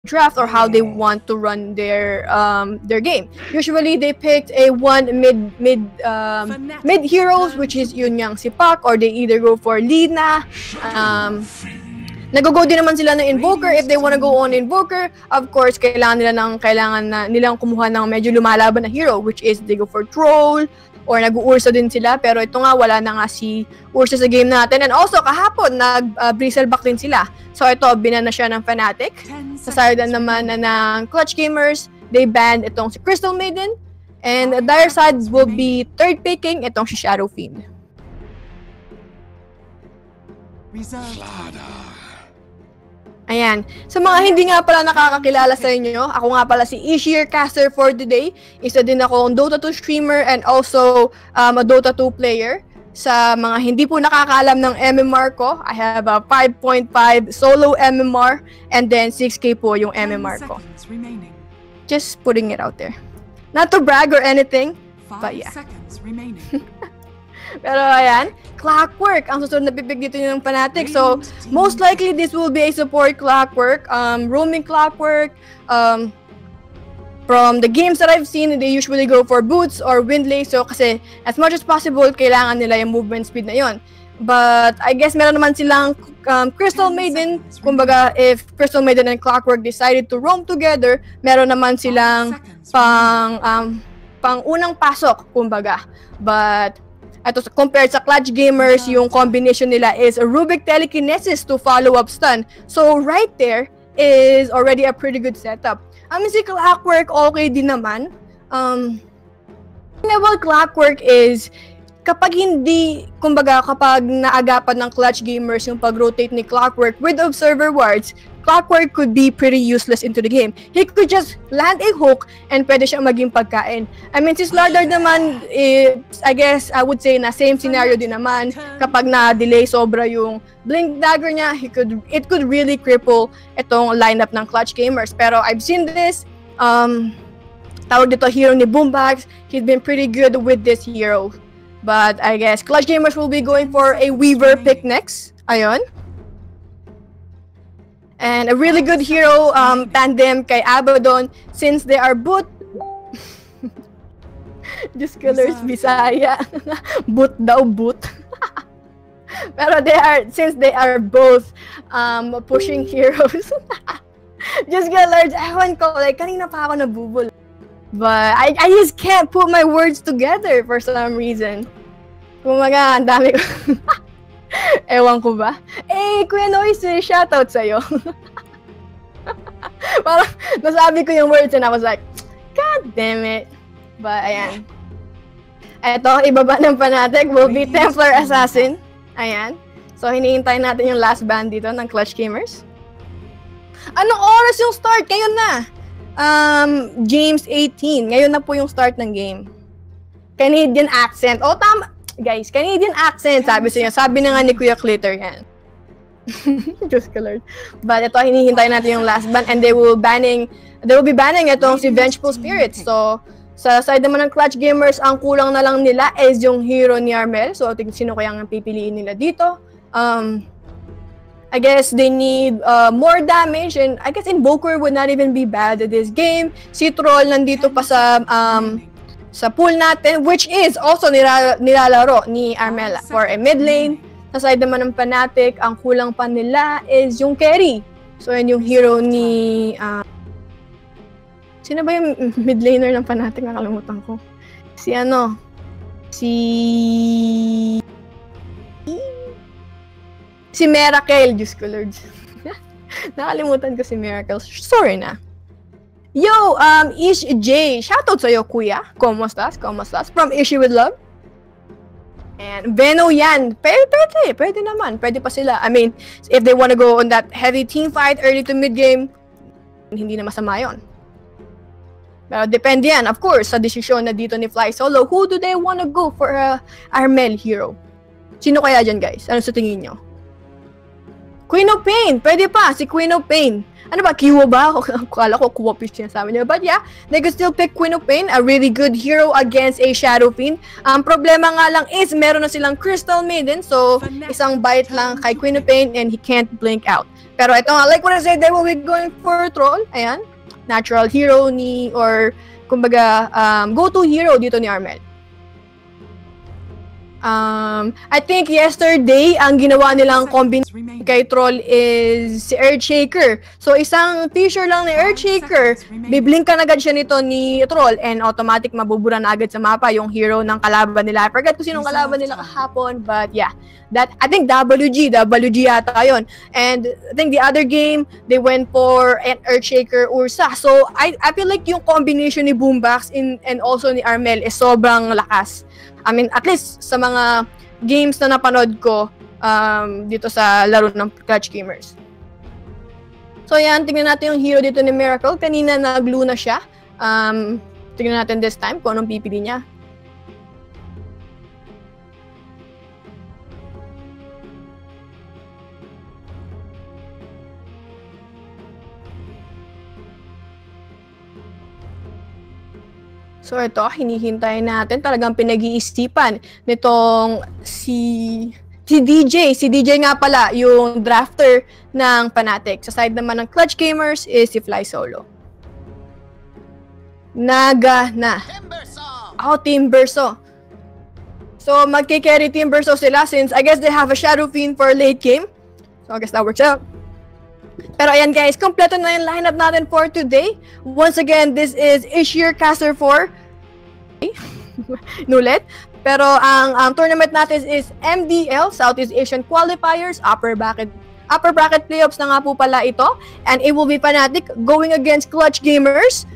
draft or how they want to run their game. Usually they picked a one mid heroes, which is yun yang si Pak, or they either go for Lina. Nag-go din naman sila ng Invoker if they wanna go on Invoker. Of course, kailangan na nilang kumuha ng medyo lumalaban na hero, which is they go for Troll, or nag-Ursa din sila, pero ito nga, wala na nga si Ursa sa game natin. And also, kahapon, nag-Bristleback din sila. So ito, binan na siya ng Fnatic. Sa side naman na ng Clutch Gamers, they banned itong si Crystal Maiden. And their side will be third picking itong si Shadow Fiend. Ayan. Sa mga hindi nga pala nakakakilala sa inyo, ako nga pala si Ishir Caster for today. Isa din akong Dota 2 streamer and also a Dota 2 player. Sa mga hindi po nakakaalam ng MMR ko, I have a 5.5 solo MMR and then 6K po yung MMR ko. Just putting it out there. Not to brag or anything, but yeah. Pero ayan, Clockwork ang susunod na pipig dito ng Fnatic. So, most likely this will be a support Clockwork, roaming Clockwork. From the games that I've seen, they usually go for boots or windlay. So, kasi as much as possible, kailangan nila yung movement speed na yon. But I guess meron naman silang Crystal Maiden. Kumbaga, if Crystal Maiden and Clockwork decided to roam together, meron naman silang pang unang pasok, kumbaga. But ito, compared sa Clutch Gamers, yung combination nila is a Rubik Telekinesis to follow-up stun. So, right there is already a pretty good setup. Si Clockwork, okay din naman. About Clockwork is, kapag hindi, kumbaga, kapag naagapan ng Clutch Gamers yung pag-rotate ni Clockwork with Observer Wards, Clockwork could be pretty useless into the game. He could just land a hook and pwede siyang maging pagkain. Si Slardar naman, I guess, I would say na same scenario din naman. Kapag na-delay sobra yung Blink Dagger niya, it could really cripple itong lineup ng Clutch Gamers. Pero I've seen this, tawag dito hero ni Boombax, he's been pretty good with this hero. But I guess Clutch Gamers will be going for a Weaver pick next. Ayun. And a really good hero tandem kay Abaddon since they are boot. Just colors Bisaya. Boot daw, boot. Pero since they are both pushing heroes. Just colors, ewan ko, like kanina pa ako nabubul. But I just can't put my words together for some reason. Kumaga, ang dami ko. Ewan ko ba? Kuya Noise, shoutout sa'yo. Parang nasabi ko yung words and I was like, God damn it. But ayan. Eto, ibaba ng Fnatic will be Templar Assassin. Ayan. So, hinihintay natin yung last band dito ng Clutch Gamers. Anong oras yung start? Ngayon na. James 18. Ngayon na po yung start ng game. Canadian accent. Oh, tama. Guys, Canadian accent, sabi sa inyo. Sabi na nga ni Kuya Clitter yan. Just colored. But ito, hinihintay natin yung last ban and they will be banning itong si Vengeful Spirits. So, sa side naman ng Clutch Gamers, ang kulang na lang nila is yung hero ni Armel. So, sino kaya ang pipiliin nila dito? I guess they need more damage and I guess Invoker would not even be bad at this game. Si Troll nandito pa sa pool natin, which is also nilalaro ni Armela for a mid lane. Sa side naman ng Fnatic, ang kulang pa nila is yung carry. So, yun yung hero ni... sino ba yung mid laner ng Fnatic? Nakalimutan ko. Si Miracle, Diyos ko Lord. Nakalimutan ko si Miracle. Sorry na. Yo, Ish J. Shoutout sa'yo, kuya. ¿Cómo estás? From Issue with Love. And Veno yan. Pwede naman. Pwede pa sila. If they wanna go on that heavy team fight early to mid game, hindi na masama yun. Pero depende yan, of course, sa desisyon na dito ni Fly Solo. Who do they wanna go for a Armel hero? Sino kaya dyan, guys? Ano sa tingin nyo? Queen of Pain. Pwede pa, si Queen of Pain. Ano ba, Kiwo ba? Kala ko Kuwapis siya sabi niya. But yeah, they could still pick Queen of Pain, a really good hero against a Shadow Fiend. Ang problema nga lang is, meron na silang Crystal Maiden. So, isang bite lang kay Queen of Pain and he can't blink out. Pero ito nga, like what I said, they will be going for Troll. Ayan. Natural hero ni, or kumbaga, go-to hero dito ni Armel. I think yesterday, ang ginawa nilang combination kay Troll is si Earthshaker. So, isang t-shirt lang ni Earthshaker, biblink ka na agad siya nito ni Troll, and automatic mabubura na agad sa mapa yung hero ng kalaban nila. I forgot kung sinong kalaban nila kahapon, but yeah. I think WG yata yun. And I think the other game, they went for an Earthshaker Ursa. So, I feel like yung combination ni Boombox and also ni Armel is sobrang lakas. I mean, at least sa mga games na napanood ko dito sa laro ng Clutch Gamers. So yan, tingnan natin yung hero dito ni Miracle. Kanina nag-blue na siya. Tingnan natin this time kung anong pipili niya. So ito, hinihintay natin. Talagang pinag-iisipan nitong si DJ. Si DJ nga pala, yung drafter ng Fnatic. Sa side naman ng Clutch Gamers is si Fly Solo. Naga na. Timberso. So magkikerry Timberso sila since I guess they have a Shadow Fiend for late game. So I guess that works out. Pero ayan guys, kompleto na yung lineup natin for today. Once again, this is Ishir Caster 4. Nulit. Pero ang tournament natin is MDL, Southeast Asian Qualifiers, upper bracket playoffs na nga po pala ito. And it will be Fnatic going against Clutch Gamers.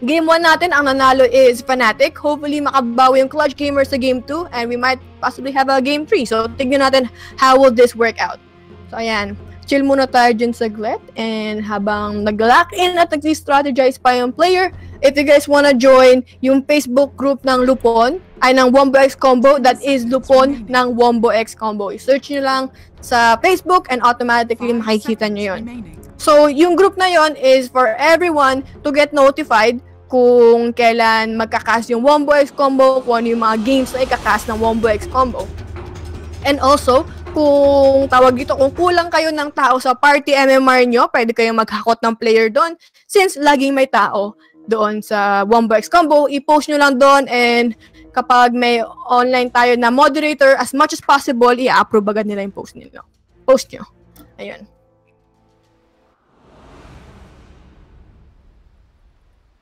Game 1 natin, ang nanalo is Fnatic. Hopefully makabawi yung Clutch Gamers sa game 2 and we might possibly have a game 3. So tignan natin how will this work out. So ayan. Chill muna tayo dyan saglit, and habang nag-lock in at nag-strategize pa yung player, if you guys wanna join yung Facebook group ng Lupon, ay ng Wombo X Combo, that is Lupon ng Wombo X Combo. I-search nyo lang sa Facebook and automatically makikita nyo yun. So, yung group na yon is for everyone to get notified kung kailan magkakas yung Wombo X Combo, kung ano yung mga games na ikakas ng Wombo X Combo. And also, kung tawag dito, kung kulang kayo ng tao sa party MMR nyo, pwede kayong maghakot ng player doon. Since laging may tao doon sa Wombo X Combo, i-post nyo lang doon, and kapag may online tayo na moderator, as much as possible, i-approve agad nila yung post nyo. Ayun.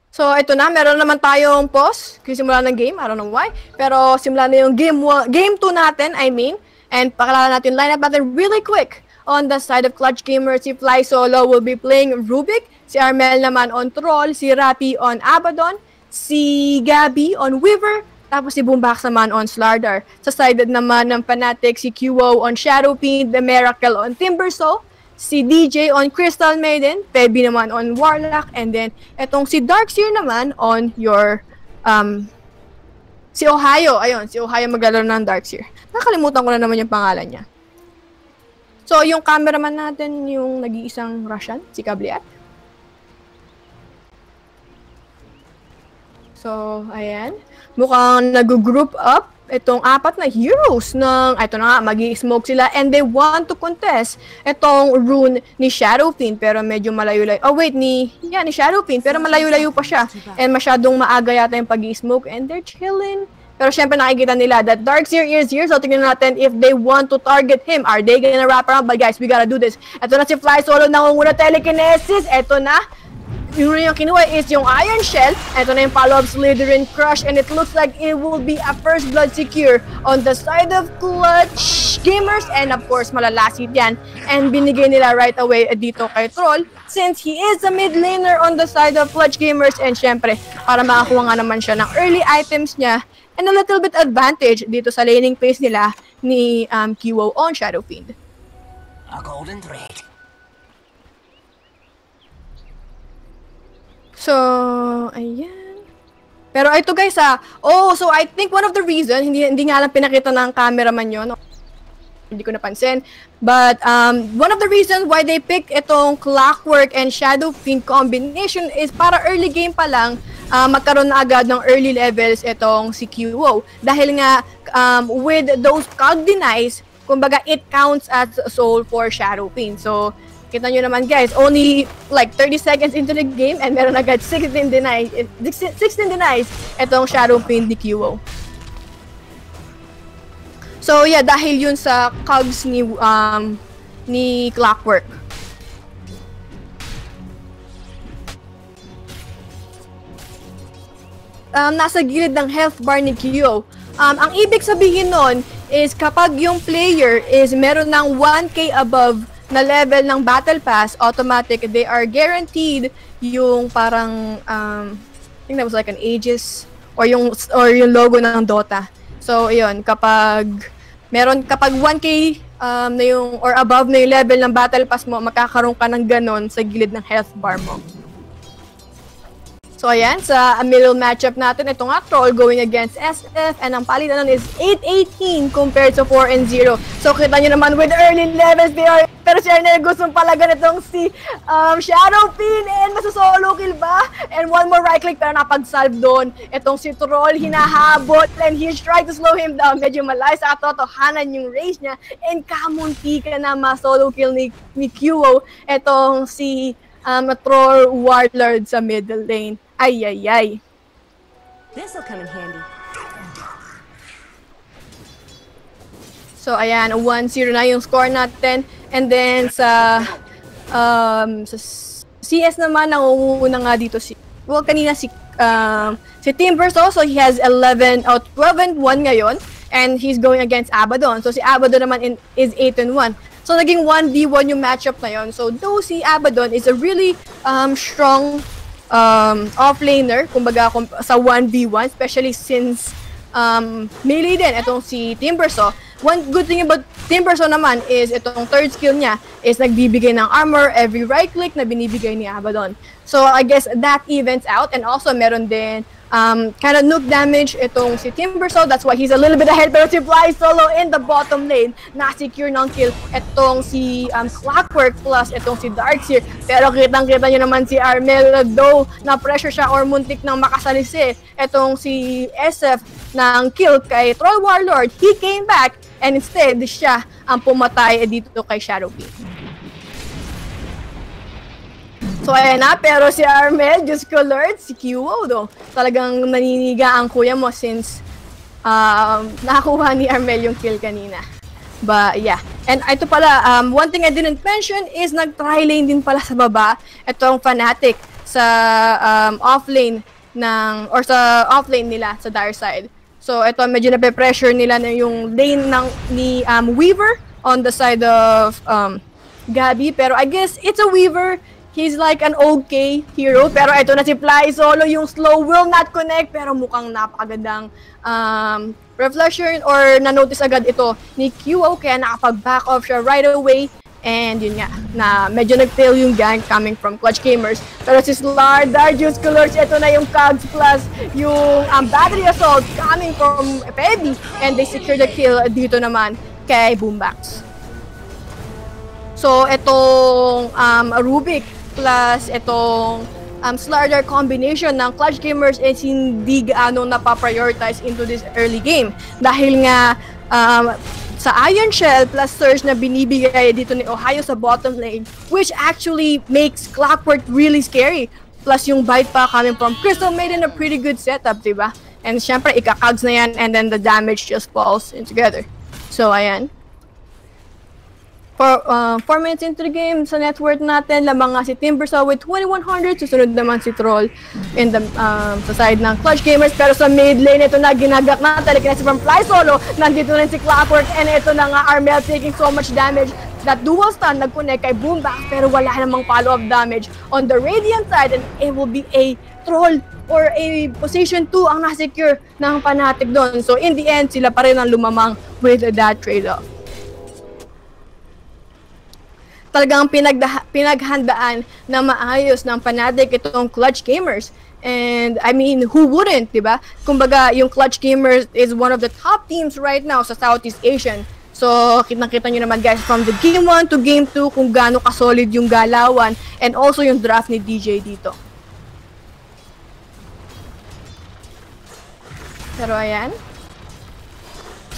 So, ito na. Meron naman tayong pause. Kasi simula ng game. I don't know why. Pero, simula na yung game 2 natin, I mean. And pakilala natin lineup natin really quick. On the side of Clutch Gamers, si Fly Solo will be playing Rubik. Si Armel naman on Troll. Si Rapi on Abaddon. Si Gabby on Weaver. Tapos si Boombox naman on Slardar. Sa side naman ng Fnatic, si QO on Shadow Fiend. The Miracle on Timberso. Si DJ on Crystal Maiden. Febby naman on Warlock. And then, etong si Darkseer naman on your... si Ohio, ayun, si Ohio maglalaro ng Darkseer. Nakalimutan ko na naman yung pangalan niya. So, yung cameraman natin, yung nag-iisang Russian, si Kabliat. So, ayan. Mukhang nag-group up itong 4 na heroes ng, ito na nga, magi-smoke sila, and they want to contest itong rune ni Shadow Fiend, pero medyo malayo-layo. Oh wait, ni Shadow Fiend, pero malayo-layo pa siya. And masyadong maaga yata yung pag-smoke, and they're chilling. Pero syempre nakikita nila that Darkseer is here, so tingnan natin if they want to target him. Are they gonna wrap around? But guys, we gotta do this. Ito na si Fly Solo, nangunguna telekinesis. Ito na. Yung kinuha is yung Iron Shell. Ito na yung follow-up Slytherin Crush, and it looks like it will be a first blood secure on the side of Clutch Gamers, and of course malalasit yan, and binigay nila right away dito kay Troll since he is a mid laner on the side of Clutch Gamers, and syempre para makakuha nga naman siya ng early items niya and a little bit advantage dito sa laning phase nila ni QO on Shadow Fiend. A golden thread. So, ayan. Pero ito guys so I think one of the reason, hindi nga lang pinakita ng cameraman yun, hindi ko napansin, but one of the reasons why they pick itong Clockwork and Shadow Fiend combination is para early game pa lang, magkaroon na agad ng early levels itong si QO. Dahil nga, with those cog denies, kumbaga it counts as soul for Shadow Pain. So, kita nyo naman guys, only like 30 seconds into the game and meron agad 16 denies itong Shadow Pain ni QO. So yeah, dahil yun sa cogs ni Clockwork. Nasa gilid ng health bar ni QO. Ang ibig sabihin nun is kapag yung player is meron ng 1k above na level ng Battle Pass, automatic, they are guaranteed yung parang, I think that was like an Aegis, or yung logo ng Dota. So, yun, kapag 1k na yung, or above na yung level ng Battle Pass mo, makakaroon ka ng ganon sa gilid ng health bar mo. So ayan, sa middle matchup natin, ito nga, Troll going against SF, and ang palitan nun is 8-18 compared to 4-0. So kita nyo naman with early levels, pero si Arnel gustong palagan itong si Shadow Pain, and masasolo kill ba? And one more right click, pero napag-salve doon. Itong si Troll, hinahabot, and he's trying to slow him down. Medyo malayo sa katotohanan yung race niya, and kamunti ka na ma-solo kill ni QO, itong si Troll Warlord sa middle lane. Ay. This'll come in handy. So ayan, 1-0 na yung score natin. And then sa CS naman, nangunguna nga dito kanina si Timbersaw. So he has 12-1 ngayon. And he's going against Abaddon. So si Abaddon naman is 8-1. So naging 1v1 yung matchup na yun. So though si Abaddon is a really strong offlaner, kumbaga sa 1v1, especially since melee din itong si Timbersaw. One good thing about Timbersaw naman is itong third skill niya is nagbibigay ng armor every right click na binibigay ni Abaddon. So I guess that evens out, and also meron din kind of nuke damage itong si Timbersaw. That's why he's a little bit ahead. Pero si Fly Solo in the bottom lane, na-secure ng kill itong si Clockwork plus itong si Darkseer. Pero kitang-kita nyo naman si Armel, though na-pressure siya or muntik nang makasalisi itong si SF ng kill kay Troll Warlord. He came back and instead siya ang pumatay dito kay Shadow Pain. So ayan na, pero si Armel, Diyos ko Lord, si QO do. Talagang naniniga ang kuya mo since nakakuha ni Armel yung kill kanina. But yeah, and ito pala, one thing I didn't mention is nag-try lane din pala sa baba itong Fnatic sa offlane sa offlane nila sa dire side. So ito medyo nape-pressure nila na yung lane ni Weaver on the side of Gabi, pero I guess it's a Weaver. He's like an okay hero, pero ito na si Fly Solo, yung slow will not connect, pero mukhang napakagandang reflection or na-notice agad ito ni QO, kaya nakapag-back off siya right away, and yun nga, na medyo nag-fail yung gang coming from Clutch Gamers. Pero si Slardar, Juice Colors, ito na yung Cogs plus yung battery assault coming from Feby, and they secure the kill dito naman kay Boombox. So itong Rubik plus itong Slardar combination ng Clutch Gamers is hindi gaano napaprioritize into this early game. Dahil nga sa Iron Shell plus Surge na binibigay dito ni Ohio sa bottom lane, which actually makes Clockwork really scary. Plus yung bite pa coming from Crystal made in a pretty good setup, diba? And syempre, ikakags na yan, and then the damage just falls in together. So ayan. For 4 minutes into the game, sa net worth natin, lamang nga si Timbersaw with 2,100. Susunod naman si Troll in the, sa side ng Clutch Gamers. Pero sa mid lane, ito na ginagak na. Telekinesis from Fly Solo. Nandito rin si Clockwork. And ito na nga, Armel taking so much damage. That dual stun nag-connect kay Boombox. Pero wala namang follow-up damage on the Radiant side. And it will be a Troll or a position 2 ang nasecure ng Fnatic doon. So in the end, sila pa rin ang lumamang with that trade-off. Talagang pinaghandaan na maayos ng Fnatic itong Clutch Gamers. And I mean, who wouldn't, diba? Kumbaga, yung Clutch Gamers is one of the top teams right now sa Southeast Asian. So, kitang-kita nyo naman guys, from the Game 1 to Game 2, kung gaano ka-solid yung galawan and also yung draft ni DJ dito. Pero ayan.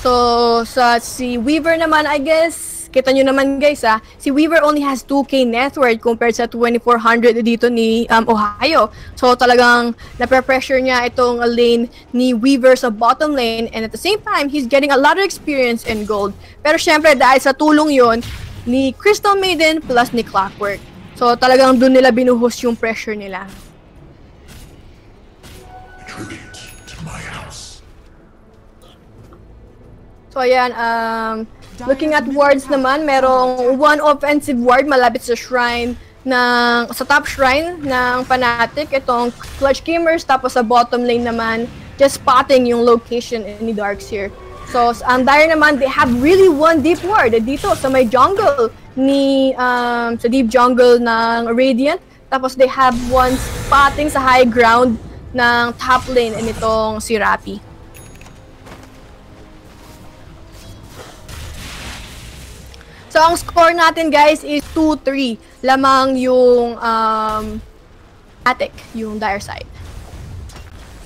So, si Weaver naman, I guess, kita nyo naman guys si Weaver only has 2K net worth compared sa 2,400 dito ni Ohio. So, talagang nape-pressure niya itong lane ni Weaver sa bottom lane, and at the same time, he's getting a lot of experience in gold. Pero syempre, dahil sa tulong yon ni Crystal Maiden plus ni Clockwork. So, talagang dun nila binuhos yung pressure nila. So ayan, looking at wards naman, merong one offensive ward malapit sa shrine sa top shrine ng Fnatic, itong Clutch Gamers, tapos sa bottom lane naman, just spotting yung location ni Darkseer. So ang Dire naman, they have really one deep ward dito sa may jungle sa deep jungle ng Radiant, tapos they have one spotting sa high ground ng top lane nitong si Rappi. So, ang score natin guys is 2-3. Lamang yung Fnatic, yung Dire side.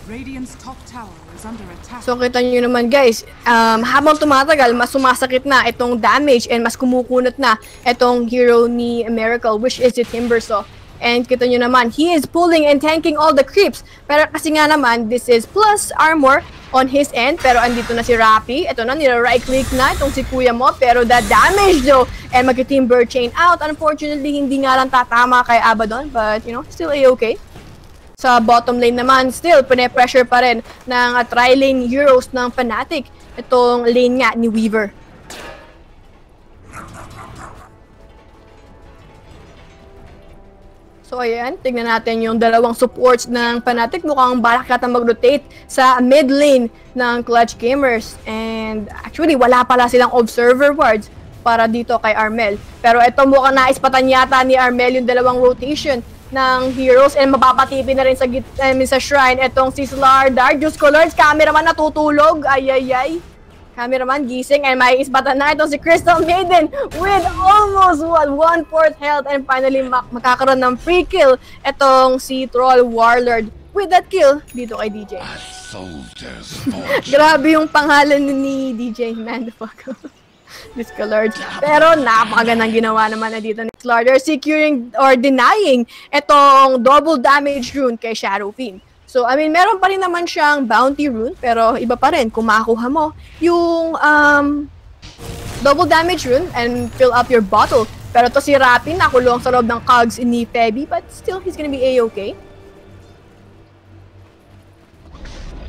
Radiant's top tower is under attack. So, kita nyo naman guys, habang tumatagal, mas sumasakit na itong damage and mas kumukunot na itong hero ni Miracle, which is si Timbersaw. And kita nyo naman, he is pulling and tanking all the creeps. Pero kasi nga naman, this is plus armor on his end. Pero andito na si Rappi. Ito na, nila-right click na itong si Kuya mo. Pero the damage though, and mag-timber chain out. Unfortunately, hindi nga lang tatama kay Abaddon. But, you know, still a-okay. Sa bottom lane naman, still, pine-pressure pa rin ng tri-lane heroes ng Fnatic. Itong lane nga ni Weaver. So ayan, tignan natin yung dalawang supports ng Fnatic. Mukhang balak yata mag-rotate sa mid lane ng Clutch Gamers. And actually, wala pala silang observer wards para dito kay Armel. Pero ito mukhang naispatan yata ni Armel yung dalawang rotation ng heroes. And mapapatipin na rin sa shrine itong si Slardar. Diyos ko Lords, cameraman natutulog. Ay. Cameraman gising, and may ispatan na itong si Crystal Maiden with almost 1/4 health, and finally makakaroon ng free kill itong si Troll Warlord with that kill dito kay DJ. Grabe yung pangalan ni DJ, man, the fuck. Discolored. Pero napakagandang ginawa naman na dito ni Slardar, securing or denying itong double damage rune kay Shadow Fiend. So, I mean, meron pa rin naman siyang bounty rune, pero iba pa rin kung makuha mo yung double damage rune and fill up your bottle. Pero to si Rappi, nakulong sa loob ng cogs ni Feby, but still, he's gonna be a-okay.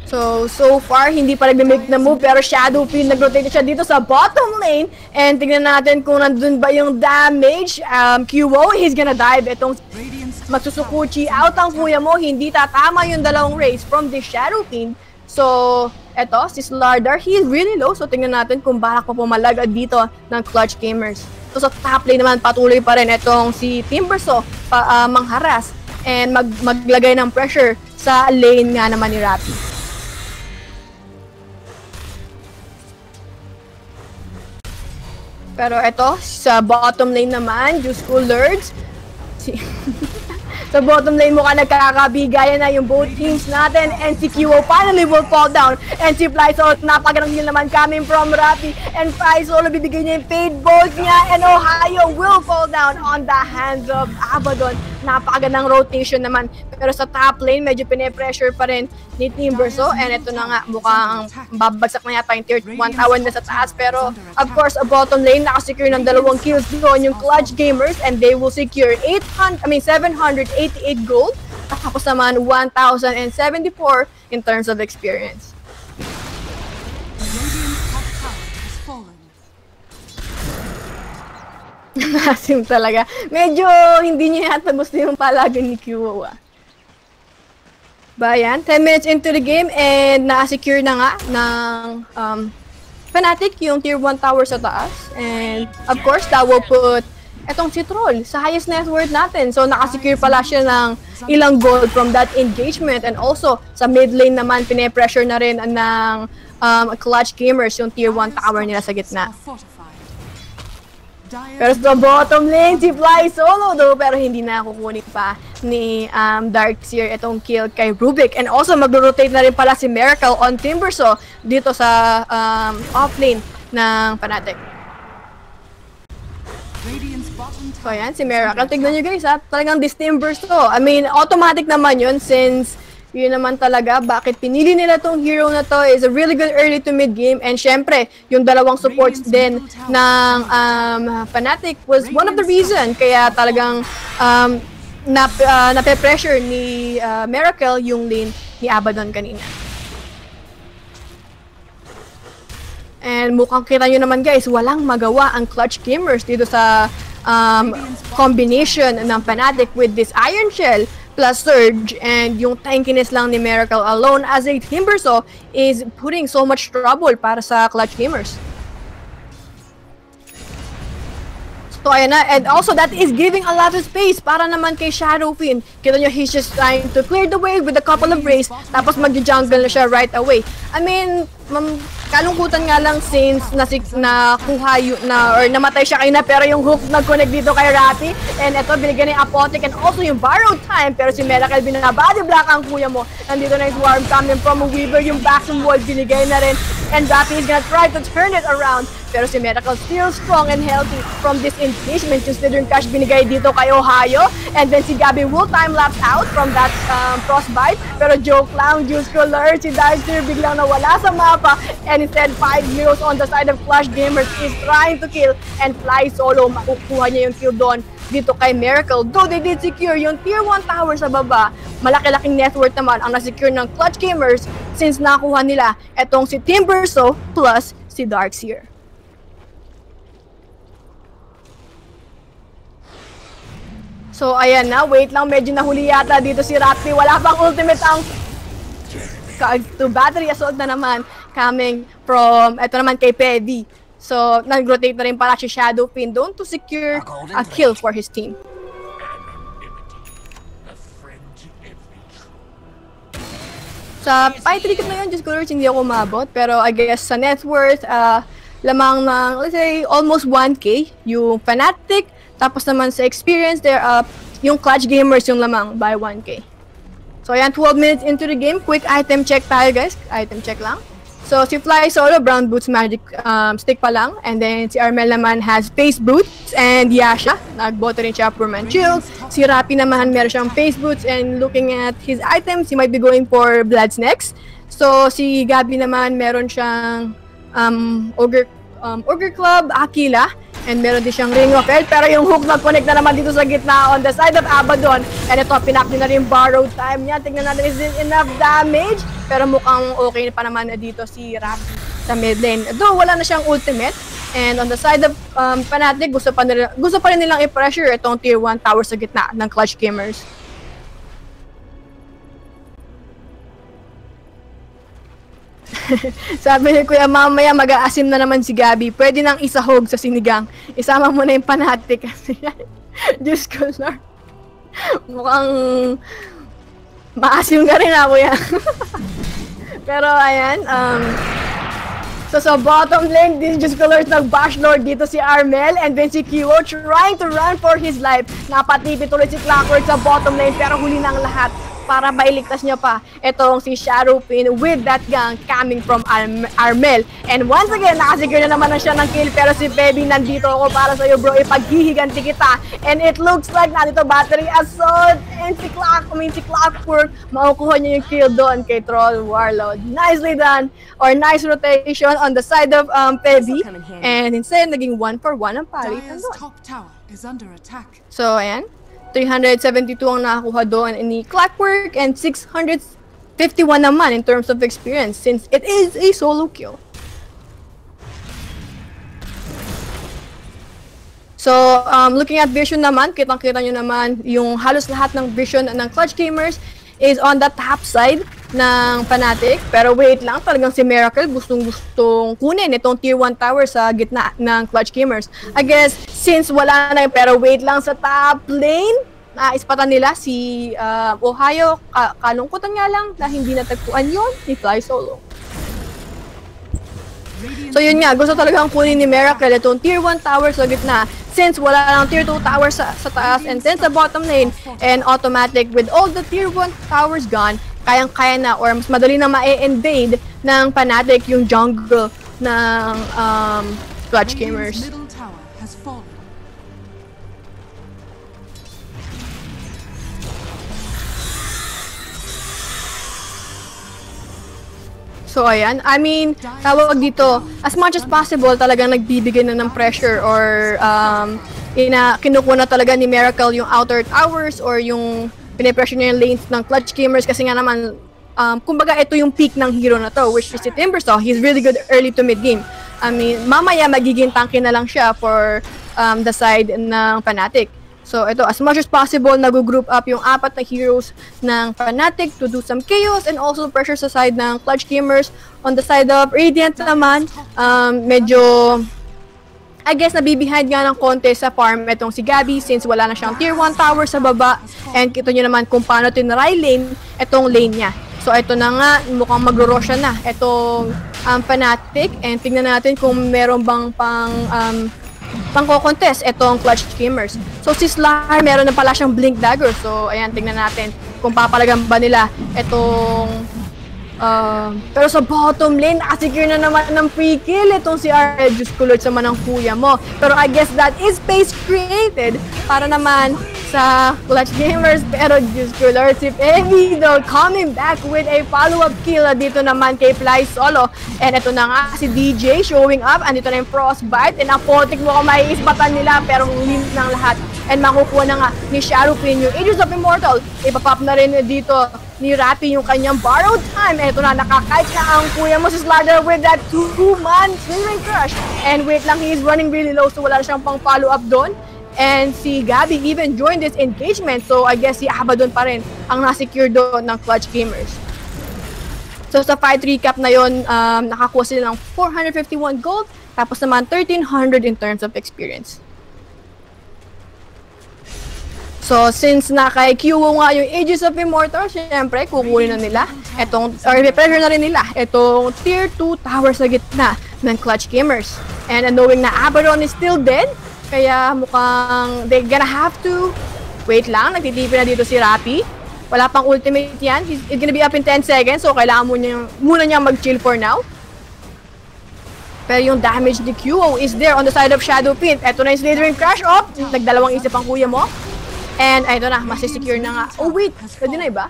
So far, hindi pa nag-make na move, pero Shadow Fiend nag-rotate siya dito sa bottom lane. And tingnan natin kung nandun ba yung damage. QO, he's gonna dive. Itong magsusukuchi out ang kuya mo, hindi tatama yung dalawang rays from the Shadow Fiend. So, eto, si Slardar, he's really low. So, tingnan natin kung balak pa pumalagad dito ng Clutch Gamers. So, sa top lane naman, patuloy pa rin itong si Timbersaw mangharas and maglagay ng pressure sa lane nga naman ni Rappi. Pero eto, sa bottom lane naman, Diyos ko Lords, sa bottom lane mukha nagkakabigayan na yung both teams natin, and si QO finally will fall down, and si Flyzol, napagandang heal naman coming from Rappi, and Flyzol bibigay niya yung fade bolt niya, and Ohio will fall down on the hands of Abaddon. Napakagandang rotation naman, pero sa top lane, medyo pine-pressure pa rin ni Timbersaw, and ito na nga, mukhang babagsak na yata yung tier 1 tower na sa taas, pero of course, a bottom lane, nakasecure ng dalawang kills doon yung Clutch Gamers, and they will secure 788 gold, tapos naman 1,074 in terms of experience. Nasim talaga. Medyo hindi niya yata gusto yung palagan ni QO. Bayan, 10 minutes into the game and na-secure na nga ng Fnatic yung tier 1 tower sa taas. And of course, that will put etong si Troll sa highest net worth natin. So nakasecure pala siya ng ilang gold from that engagement. And also, sa mid lane naman, pine-pressure na rin ng Clutch Gamers yung tier 1 tower nila sa gitna. Pero sa bottom lane, si Fly solo though, pero hindi na kukunin pa ni Darkseer itong kill kay Rubik. And also, mag-rotate na rin pala si Miracle on Timbersaw dito sa offlane ng Fnatic. So ayan, si Miracle. Tignan nyo guys ha, talagang this Timbersaw. I mean, automatic naman yun since yun naman talaga, bakit pinili nila tong hero na to is a really good early to mid game. And syempre, yung dalawang supports din ng Fnatic was one of the reason kaya talagang nape-pressure ni Miracle yung lane ni Abaddon kanina. And mukhang kita nyo naman guys, walang magawa ang Clutch Gamers dito sa combination ng Fnatic with this Iron Shell plus Surge, and yung tankiness lang ni Miracle alone as a Timbersaw is putting so much trouble para sa Clutch Gamers. So ayan na, and also that is giving a lot of space para naman kay Shadowfiend. Kita nyo, he's just trying to clear the way with a couple of rays, tapos mag-jungle na siya right away. I mean, kalungkutan nga lang since nakuha or namatay siya kanina, pero yung hook nag-connect dito kay Ratty, and ito binigyan ni Apotek, and also yung borrowed time, pero si Miracle binabody block ang kuya mo. Nandito na yung Swarm coming from Weaver, yung backroom wall binigay na rin, and Ratty is gonna try to turn it around. Pero si Miracle still strong and healthy from this engagement. Considering cash binigay dito kay Ohio. And then si Gabby will time-lapse out from that frostbite. Pero joke lang, Juice Cooler, si Darkseer biglang nawala sa mapa. And instead, 5 heroes on the side of Clash Gamers is trying to kill. And Fly solo, makukuha niya yung kill doon dito kay Miracle. Though they did secure yung tier 1 tower sa baba, malaki-laking net worth naman ang na-secure ng Clutch Gamers since nakuha nila etong si Timbersaw plus si Darkseer. So, ayan na. Wait lang. Medyo nahuli yata dito si Ratty. Wala pang ultimate ang to battery assault na naman coming from, eto naman kay Pedi. So, nag-rotate na rin pala si Shadowfiend doon to secure a kill for his team. Sa fight ticket na yun, just colors, hindi ako umabot. Pero I guess sa net worth, lamang ng, let's say, almost 1K yung Fnatic. Tapos naman sa experience, yung Clutch Gamers yung lamang by 1K. So ayan, 12 minutes into the game. Quick item check tayo guys. Item check lang. So si Fly solo, Brown Boots Magic Stick pa lang. And then si Armel naman has Face Boots and Yasha. Nagboto rin siya for Manchill. Si Rappi naman meron siyang Face Boots, and looking at his items, he might be going for Bloods next. So si Gabi naman meron siyang Ogre Club, Aquila. And meron din siyang Ring of Hell, pero yung hook nag-connect na naman dito sa gitna on the side of Abaddon. And ito, pinap din na rin borrowed time niya. Tingnan natin, is it enough damage? Pero mukhang okay pa naman na dito si Rap sa mid lane. Though wala na siyang ultimate. And on the side of Fnatic, gusto pa rin nilang i-pressure itong tier 1 tower sa gitna ng Clutch Gamers. Sabi ni Kuya, mamaya mag-aasim na naman si Gabi. Pwede nang isahog sa sinigang. Isama mo na yung Fnatic kasi Diyos ko, Lord. Mukhang maasim ka rin ako yan. Pero ayan, so sa bottom lane, this Diyos ko, Lord, nag-bash lord dito si Armel, and then si Kiwo trying to run for his life. Napatipid ulit si Clockwork sa bottom lane, pero huli ng lahat para mailigtas niya pa itong si Shadowfiend with that gang coming from Armel. And once again, nakasecure na naman na siya ng kill, pero si Baby, nandito ako para sa'yo bro, ipaghihiganti kita. And it looks like nandito battery assault, and si Clockwork, makukuha niya yung kill doon kay Troll Warlord. Nicely done, or nice rotation on the side of Baby, and instead, naging 1-for-1 ang palitan doon. So, ayan. 372 ang nakakuha doon ni Clockwork, and 651 naman in terms of experience since it is a solo kill. So, looking at vision naman, kitang-kita nyo naman yung halos lahat ng vision ng Clutch Gamers is on the top side ng Fnatic. Pero wait lang, talagang si Miracle gustong kunin itong tier 1 tower sa gitna ng Clutch Gamers. I guess, since wala na, pero wait lang sa top lane, ispatan nila si Ohio. Kalungkutan nga lang na hindi natagpuan yun ni Fly solo. So yun nga, gusto talagang kunin ni Miracle itong tier 1 tower sa gitna since wala lang tier 2 tower sa taas and then sa bottom lane and automatic with all the tier 1 towers gone, kayang-kaya na or mas madali na ma-invade ng Fnatic yung jungle ng Clutch Gamers. Middle tower has fallen. So ayan, I mean, tawag dito, as much as possible talagang nagbibigay na ng pressure or kinukuha na talaga ni Miracle yung outer towers or yung pinipressure niya yung lanes ng Clutch Gamers kasi nga naman, kumbaga ito yung peak ng hero na to, which is si Timbersaw. He's really good early to mid game. I mean, mamaya magiging tanky na lang siya for the side ng Fnatic. So ito, as much as possible, nag-group up yung 4 na heroes ng Fnatic to do some chaos and also pressure sa side ng Clutch Gamers. On the side of Radiant naman, medyo, I guess, nabibehind nga ng konti sa farm itong si Gabby since wala na siyang tier 1 tower sa baba. And kita nyo naman kung paano tinaray lane itong lane niya. So ito na nga, mukhang magro-rush na itong Fnatic. And tingnan natin kung meron bang pang-contest itong Clutch Gamers. So si Slar, meron na pala siyang Blink Dagger. So ayan, tingnan natin kung papalagan ba nila itong pero sa bottom lane, nakasecure na naman ng free kill itong si RL. Diyos ko Lord, sama ng kuya mo. Pero I guess that is space created para naman sa Clutch Gamers. Pero Diyos ko Lord, si Feby though coming back with a follow-up kill dito naman kay Fly Solo. And ito na nga si DJ showing up. Andito na yung Frostbite. And ang potik mo kung maiispatan nila pero win ng lahat. And makukuha na nga ni Sharupin yung Aegis of Immortal. Ipapop na rin dito ni Rappi yung kanyang borrowed time. Ito na, nakakite na ang kuya mo si Slider with that 2-man Slinging Crush. And wait lang, he is running really low so wala siyang pang follow-up doon. And si Gabby even joined this engagement. So I guess si Abaddon pa rin ang nasecure doon ng Clutch Gamers. So sa fight recap na yun, nakakuha sila ng 451 gold. Tapos naman 1,300 in terms of experience. So, since naka-QO nga yung Aegis of Immortal, syempre, kukunin na nila or pressure na rin nila itong tier 2 tower sa gitna ng Clutch Gamers. And knowing na Abaddon is still dead, kaya mukhang they're gonna have to wait lang, nagtitipi na dito si Rappi. Wala pang ultimate yan, it's gonna be up in 10 seconds, so kailangan muna niya mag-chill for now. Pero yung damage ni QO is there on the side of Shadowpin. Ito na yung Slithering Crash off, nagdalawang isip ang kuya mo. And ito na, masisecure na nga. Oh wait, na-deny ba?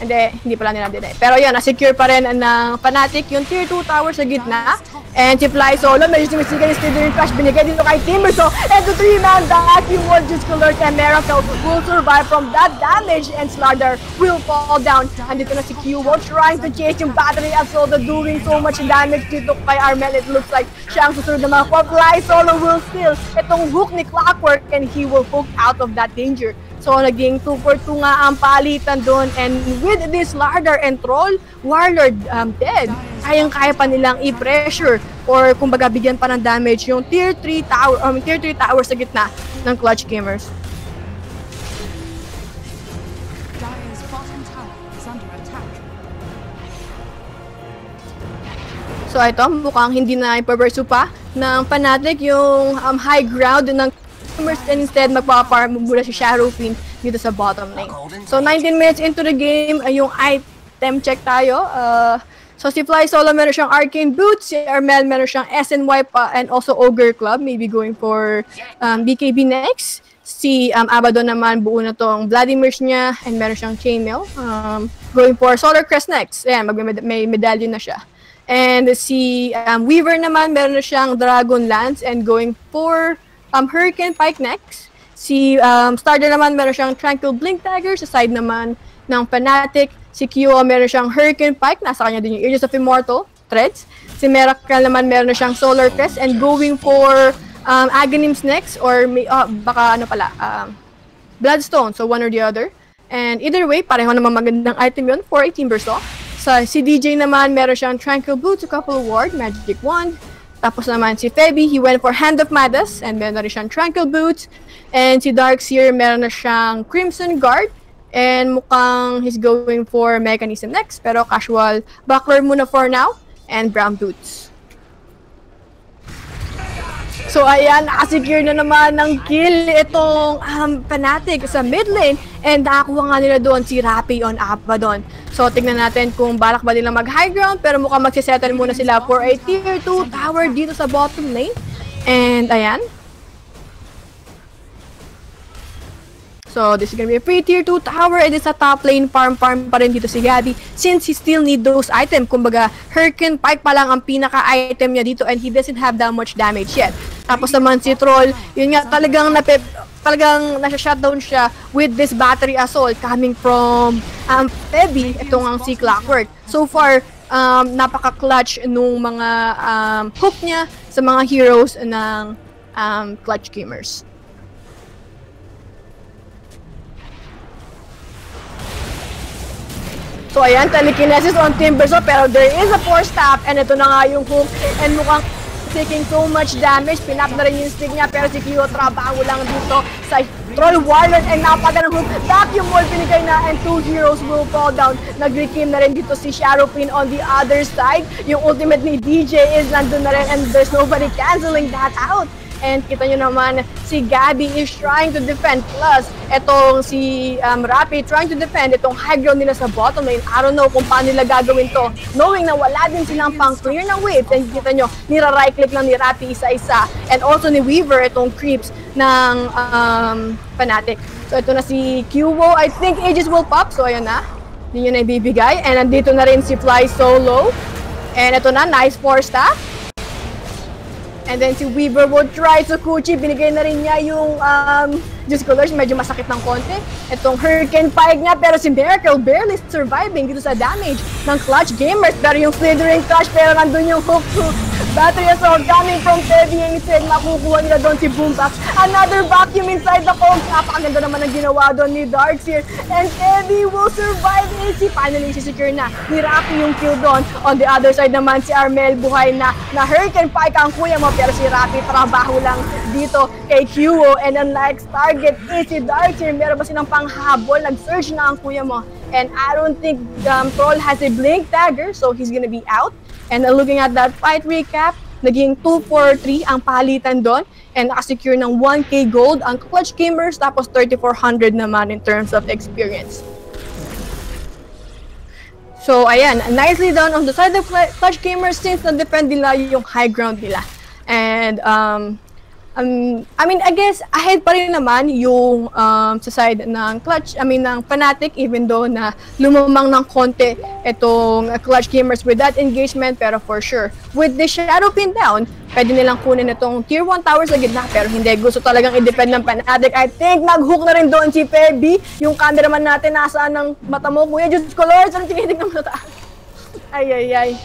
Hindi pala nila deny. Pero yun, na-secure pa rin ng Fnatic yung tier 2 tower sa gitna. And si Fly Solo, medyo sumisigan yung Slithering Crash, binigay dito kay Timber. So, and the 3-man vacuum will just alert and Miracle will survive from that damage and Slardar will fall down. And dito na si Q1 trying to chase yung battery at Solo doing so much damage dito kay Armel. It looks like siya ang susunod na mga Fly Solo will steal itong hook ni Clockwork and he will hook out of that danger. So, naging 2 for 2 nga ang palitan doon. And with this Lardar and Troll, Warlord dead, kayang-kaya pa nilang i-pressure or kumbaga bigyan pa ng damage yung tier 3 tower sa gitna ng Clutch Gamers. Dire's bottom tower is under attack. So, ito, mukhang hindi na ipaversu pa ng Fnatic yung high ground ng and instead magpaparm mula si Sharupin dito sa bottom lane. So 19 minutes into the game, yung item check tayo. So si Fly Solo meron siyang Arcane Boots, si Armel meron siyang SNY pa and also Ogre Club, maybe going for BKB next. Si Abaddon naman buo na tong Vladimir's niya and meron siyang Chainmail. Going for Solar Crest next. Ayan, may medallion na siya. And si Weaver naman meron na siyang Dragon Lance and going for Hurricane Pike next. Si Starter naman meron siyang Tranquil Blink Dagger. Sa side naman ng Fnatic, si Kyo meron siyang Hurricane Pike. Nasa kanya din yung Aegis of Immortal Threads. Si Miracle naman meron na siyang Solar Crest and going for Aghanims next or baka Bloodstone. So one or the other. And either way, pareho naman magandang item yun for a Timbersaw. Si DJ naman meron siyang Tranquil Boots, a couple ward, Magic Wand. Tapos naman si Feby, he went for Hand of Midas and meron na rin siyang Tranquil Boots. And si Darkseer, meron na siyang Crimson Guard. And mukhang he's going for Mechanism next. Pero casual buckler muna for now. And Brown Boots. So ayan, nakasecure na naman ng kill itong Fnatic sa mid lane. And nakakuha nga nila doon si Rappi on Abaddon. So tignan natin kung balak ba nila mag high ground. Pero mukhang magsisettle muna sila for a tier 2 tower dito sa bottom lane. And ayan. So this is gonna be a free tier 2 tower and it's a top lane farm pa rin dito si Gabby since he still need those items. Kumbaga, Hurricane Pike pa lang ang pinaka-item niya dito and he doesn't have that much damage yet. Tapos naman si Troll, yun nga talagang nasa-shutdown siya with this battery assault coming from Febby, itong ang si Clockwork. So far, napaka-clutch nung mga hook niya sa mga heroes ng Clutch Gamers. So ayan, telekinesis on Timbersaw pero there is a force tap and ito na nga yung hook and mukhang taking so much damage. Pinap na rin yung stick niya pero si Kyo trabaho lang dito sa Troll Warlord and napaga ng hook. Vacuum Ball pinigay na and 2 heroes will fall down. Nag-rekim na rin dito si Shadowpin on the other side. Yung ultimate ni DJ is nandun na rin and there's nobody canceling that out. And kita nyo naman, si Gabby is trying to defend. Plus, etong si Rappi trying to defend itong high ground nila sa bottom lane. I don't know kung paano nila gagawin to. Knowing na wala din silang pang clear ng waves. And kita nyo, nira-right click lang ni Rappi isa-isa. And also ni Weaver, itong creeps ng Fnatic. So ito na si Qwo. I think Aegis will pop. So ayun na. Hindi nyo na ibibigay. And nandito na rin si Fly Solo. And ito na, nice 4-staff. And then si Weaver will try to Kuchi. Binigay na rin niya yung Just Colors. Medyo masakit ng konti. Itong Hurricane Pike niya. Pero si Miracle barely surviving dito sa damage ng Clutch Gamers. Pero yung Slithering Clutch. Pero nandun yung hook to battery assault coming from Febby. And instead makukuha nila doon si Boombox. Another vacuum inside the hole. Napakaganda naman ang ginawa doon ni Darkseer. And Febby will survive. AC finally secure na ni Rappi yung kill doon. On the other side naman si Armel buhay na Hurricane Pike ang kuya mo. Pero si Rappi trabaho lang dito kay Qwo. And unlike target is si Darkseer, meron ba silang panghabol? Nag-surge na ang kuya mo. And I don't think Troll has a blink dagger, so he's gonna be out. And looking at that fight recap, naging 2-4-3 ang palitan doon. And nakasecure ng 1k gold ang Clutch Gamers, tapos 3,400 naman in terms of experience. So ayan, nicely done on the side of Clutch Gamers since na-defend nila yung high ground nila. And I mean, I guess ahead pa rin naman yung sa side ng ng Fnatic, even though na lumamang ng konti itong Clutch Gamers with that engagement. Pero for sure, with the Shadowpin down, pwede nilang kunin itong tier 1 towers sa gitna. Pero hindi, gusto talagang i-defend ng Fnatic. I think nag-hook na rin doon si Febby. Yung cameraman natin, nasaan ng mata mo? Kuya, Just Colors, ang tinitignan mo sa taas. Ay.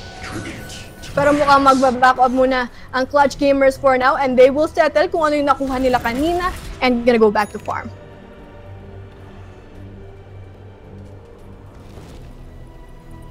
Pero mukhang magbaback up muna ang Clutch Gamers for now and they will settle kung ano yung nakuha nila kanina and gonna go back to farm.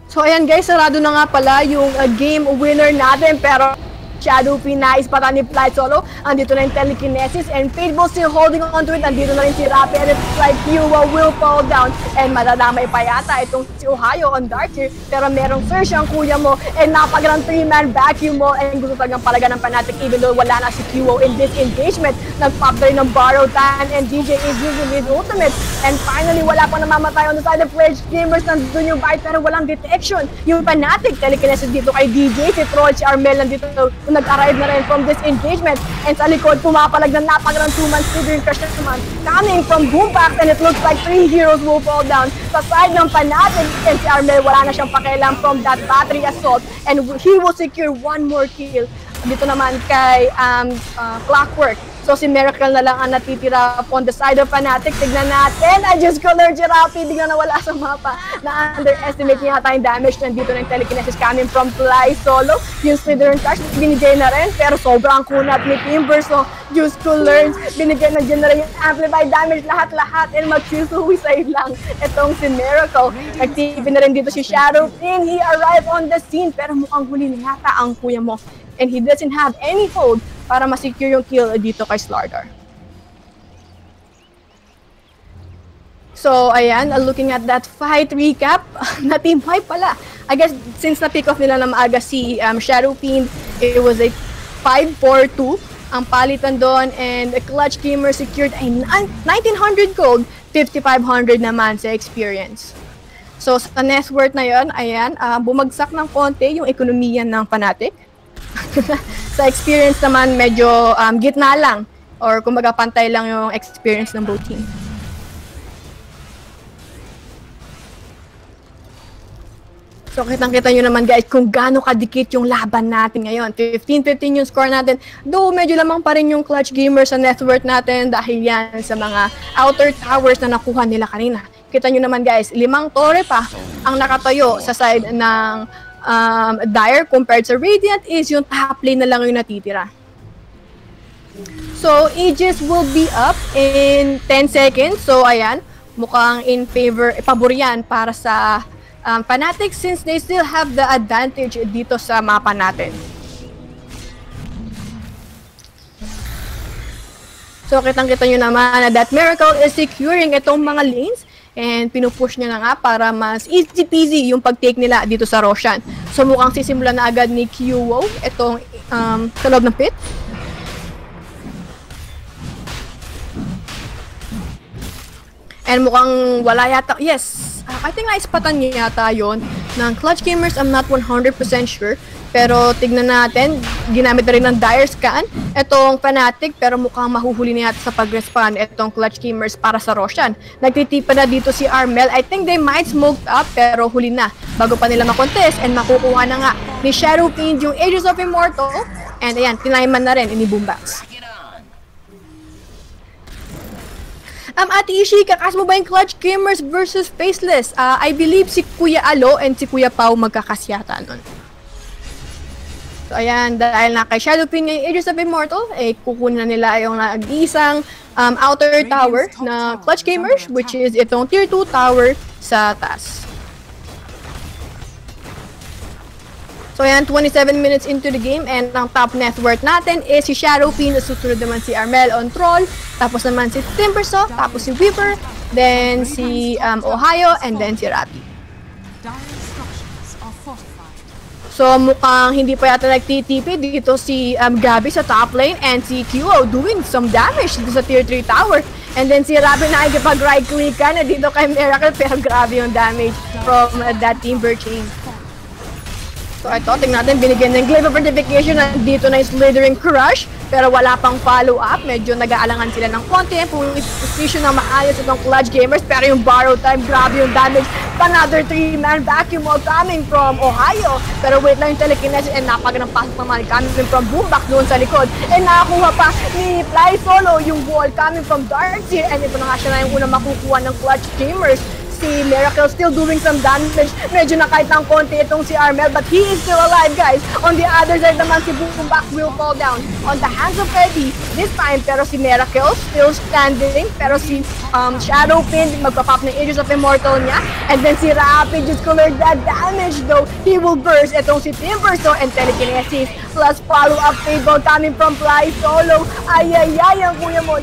So ayan guys, sarado na nga pala yung game winner natin pero Shadowpin nais pa ni Fly Solo. Andito na yung telekinesis and Fateful still holding on to it. Andito na rin si Rappi and it's like Qwo will fall down. And madadamay pa yata itong si Ohio on Darkseer. Pero merong surge ang kuya mo and napagandang 3-man vacuum mo. And gusto talagang palaga ng Fnatic even though wala na si Qwo in this engagement. Nag-pop rin ng Borrow Tan and DJ is using his ultimate. And finally, wala pang namamatay on the side of Clutch Gamers. Nandun yung bite pero walang detection. Yung Fnatic telekinesis dito kay DJ. Si Troll, si Armel nandito nag-arrive na rin from this engagement. And sa likod, pumapalag ng napagandang 2-man Slithering Crush naman coming from Boombox and it looks like 3 heroes will fall down. Sa side ng Fnatic and si Armel, wala na siyang pakialam from that battery assault and he will secure 1 more kill. Dito naman kay Clockwork. So si Miracle na lang ang natitira on the side of Fnatic. Tignan natin. I just colored si Rappi. Bigla nawala sa mapa. Na-underestimate niya yata yung damage. Nandito na yung telekinesis coming from Fly Solo. Yung Slithering Crush, binigay na rin. Pero sobrang kunat ni Timber. So, just colored. Binigay na dyan na rin yung amplified damage. Lahat-lahat. And mag-suicide lang. Itong si Miracle. Nag-TV na rin dito si Shadowpin. He arrived on the scene. Pero mukhang huli na yata ang kuya mo. And he doesn't have any hold para ma-secure yung kill dito kay Slardar. So, ayan, looking at that fight recap, na team fight pala. I guess, since na-pick off nila na maaga si Shadowpin, it was a 5-4-2 ang palitan doon, and Clutch Gamer secured ay 1900 gold, 5500 naman sa experience. So sa net worth na yon, ayan, bumagsak ng konti yung ekonomiya ng Fnatic. Sa experience naman, medyo gitna lang, or kumbaga pantay lang yung experience ng both team. So kitang-kita nyo naman guys kung gaano kadikit yung laban natin ngayon. 15-15 yung score natin. Though medyo lamang pa rin yung Clutch Gamer sa net worth natin dahil yan sa mga outer towers na nakuha nila kanina. Kita nyo naman guys, 5 torre pa ang nakatayo sa side ng Dire compared sa Radiant is yung top lane na lang yung natitira. So Aegis will be up in 10 seconds. So ayan, mukhang in favor, pabor yan para sa Fnatic since they still have the advantage dito sa mapa natin. So kitang-kita nyo naman na that Miracle is securing itong mga lanes and pinupush nyo na nga para mas easy peasy yung pag-take nila dito sa Roshan. So mukhang sisimula na agad ni QO itong sa loob ng pit. And mukhang wala yata, yes, I think naispatan niya yata yun ng Clutch Gamers, I'm not 100% sure. Pero tignan natin, ginamit na rin ng Dire Scan itong Fnatic, pero mukhang mahuhuli na yata sa pag-respond itong Clutch Gamers para sa Roshan. Nagtitipa na dito si Armel, I think they might smoked up pero huli na bago pa nila makontest and makukuha na nga ni Shadow Fiend yung Aegis of Immortal. And ayan, tinayman na rin ini Boombox. Ate Ishi, kakas mo ba yung Clutch Gamers versus Faceless? I believe si Kuya Alo and si Kuya Pao magkakasyata nun. So ayan, dahil na kay Shadow Fiend yung Aegis of Immortal, kukunin na nila yung nag-iisang outer tower na Clutch Gamers, which is itong tier 2 tower sa taas. So ayan, 27 minutes into the game and ang top net worth natin is si Shadow Fiend, susunod naman si Armel on Troll, tapos naman si Timbersaw, tapos si Weaver, then si Ohio, and then si Rapi. So mukhang hindi pa yata nagtitipi dito si Gabi sa top lane and si QO doing some damage dito sa tier 3 tower. And then si Rabi na ikipag-right click ka na dito kay Miracle pero grabe yung damage from that Timber chain. So ito, tingnan natin, binigyan ng Glaive of Fortification na dito na yung Slithering Crush, pero wala pang follow-up. Medyo nag-aalangan sila ng konti, position na maayos itong Clutch Gamers, pero yung borrow time, grabe yung damage. Another 3-man vacuum wall coming from Ohio, pero wait lang yung telekinesis and napagandang pasok naman coming from Boombox doon sa likod. And nakakuha pa ni Fly Solo yung wall coming from Darkseer, and ito na nga siya na yung unang makukuha ng Clutch Gamers. Si Miracle still doing some damage. Medyo nakait ng konti itong si Armel, but he is still alive, guys. On the other side naman, si Boombox will fall down on the hands of Eddie this time. Pero si Miracle still standing. Pero si Shadow Fiend magpa-pop ng Aegis of Immortal niya. And then si Rapid just cleared that damage, though. He will burst itong si Timbersaw and telekinesis plus follow-up fable coming from Fly Solo. Ay, ang kuya mo.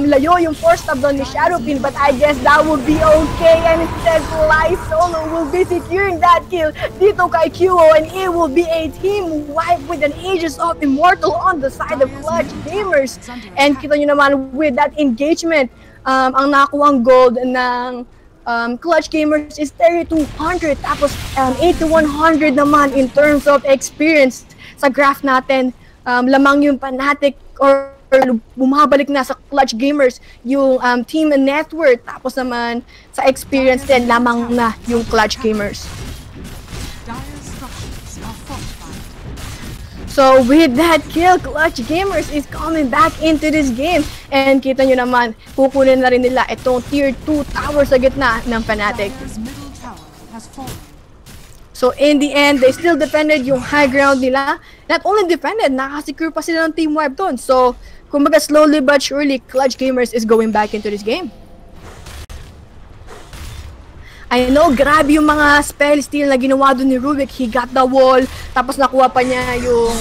Layo yung force stab doon ni Shadow Fiend, but I guess that would be okay, and instead Fly Solo will be securing that kill dito kay QO, and it will be a team wipe with an Aegis of Immortal on the side of Clutch Gamers. And kita nyo naman with that engagement, ang nakuhang gold ng Clutch Gamers is 3,200, tapos 8,100 naman in terms of experience. Sa graph natin, lamang yung Fnatic or bumabalik na sa Clutch Gamers yung team net worth, tapos naman sa experience din lamang na yung Clutch Gamers. So with that kill, Clutch Gamers is coming back into this game, and kita nyo naman kukunin na rin nila itong tier 2 tower sa gitna ng Fnatic. So in the end, they still defended yung high ground nila. Not only defended, nakasecure pa sila ng team wipe doon. So kumbaga slowly but surely, Clutch Gamers is going back into this game. I know, grabe yung mga spell steal na ginawa doon ni Rubik. He got the wall, tapos nakuha pa niya yung,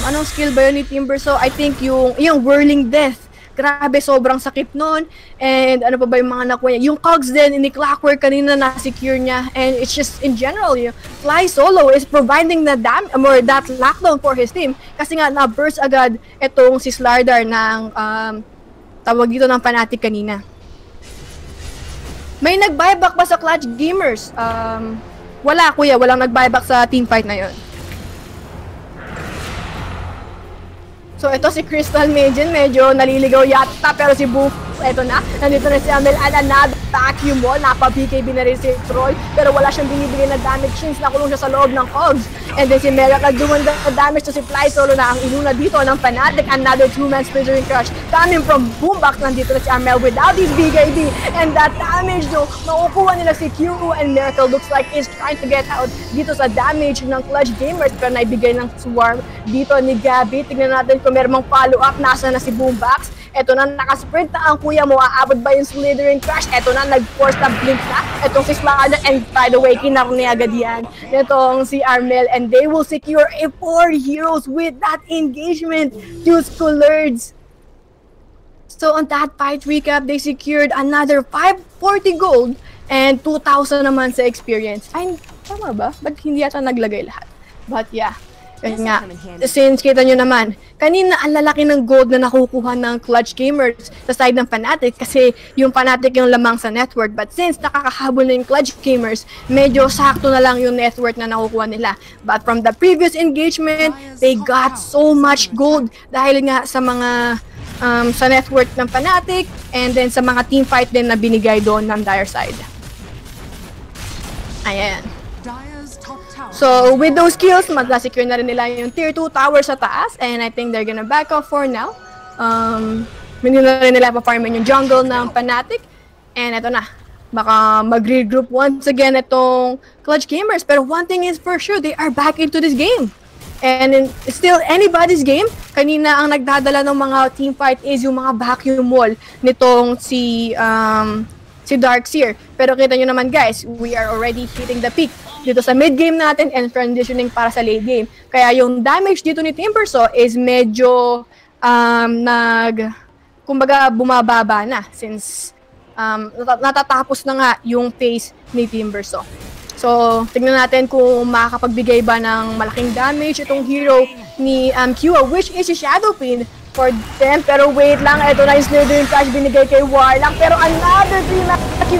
anong skill ba yun ni Timber? So I think yung Whirling Death. grabe, sobrang sakit nun. And ano pa ba yung mga nakuha niya? Yung cogs din, ni Clockwork kanina na-secure niya. And it's just, in general, yung Fly Solo is providing the or that lockdown for his team. Kasi nga, na-burst agad itong si Slardar ng, tawag dito ng Fnatic kanina. May nag-buyback ba sa Clutch Gamers? Wala, kuya. Walang nag-buyback sa teamfight na yun. So, ito si Crystal Maiden, medyo naliligaw yata, pero si Boom, ito na. Nandito na si Amel, another vacuum wall, napa-BKB na rin si Troll, pero wala siyang binibigay na damage since nakulong siya sa loob ng cogs. And then si Merrick, nagduman na damage to si Fly Solo na ang inuna dito ng Fnatic, another two-man splintering crush. Coming from Boombox, nandito na si Amel without his BKB, and that damage though, makukuha nila si Q, and Miracle looks like is trying to get out dito sa damage ng Clutch Gamers, pero naibigay ng Swarm dito ni Gabby. Tignan natin kung meron mang follow-up, nasa na si Boombox. Ito na, nakasprint na ang kuya mo, aabot ba yung slithering crash? Ito na, nag-force na blink na. Itong si Slardar, and by the way, kinaro niya agad yan. Itong si Armel, and they will secure a 4 heroes with that engagement. Use Collards. So on that fight recap, they secured another 540 gold and 2,000 naman sa experience. Ay, tama ba? Ba't hindi yata naglagay lahat? But yeah. Kasi nga, since kita nyo naman, kanina ang lalaki ng gold na nakukuha ng Clutch Gamers sa side ng Fnatic kasi yung Fnatic yung lamang sa network. But since nakakahabol na yung Clutch Gamers, medyo sakto na lang yung network na nakukuha nila. But from the previous engagement, they got so much gold dahil nga sa mga sa network ng Fnatic and then sa mga team fight din na binigay doon ng Dire side. Ayan. So, with those kills, mag-secure na rin nila yung tier 2 tower sa taas. And I think they're gonna back off for now. Hindi na rin nila pa-farmin yung jungle ng Fnatic. And ito na. Baka mag-regroup once again itong Clutch Gamers. Pero one thing is for sure, they are back into this game. And it's still anybody's game. Kanina ang nagdadala ng mga team fight is yung mga vacuum wall nitong si Darkseer. Pero kita nyo naman guys, we are already hitting the peak dito sa mid game natin and transitioning para sa late game. Kaya yung damage dito ni Timbersaw is medyo kumbaga bumababa na since natatapos na nga yung phase ni Timbersaw. So, tignan natin kung makakapagbigay ba ng malaking damage itong hero ni Q, which is si Shadowfiend for them. Pero wait lang, ito na yung slithering crash binigay kay Warlock. Pero another 3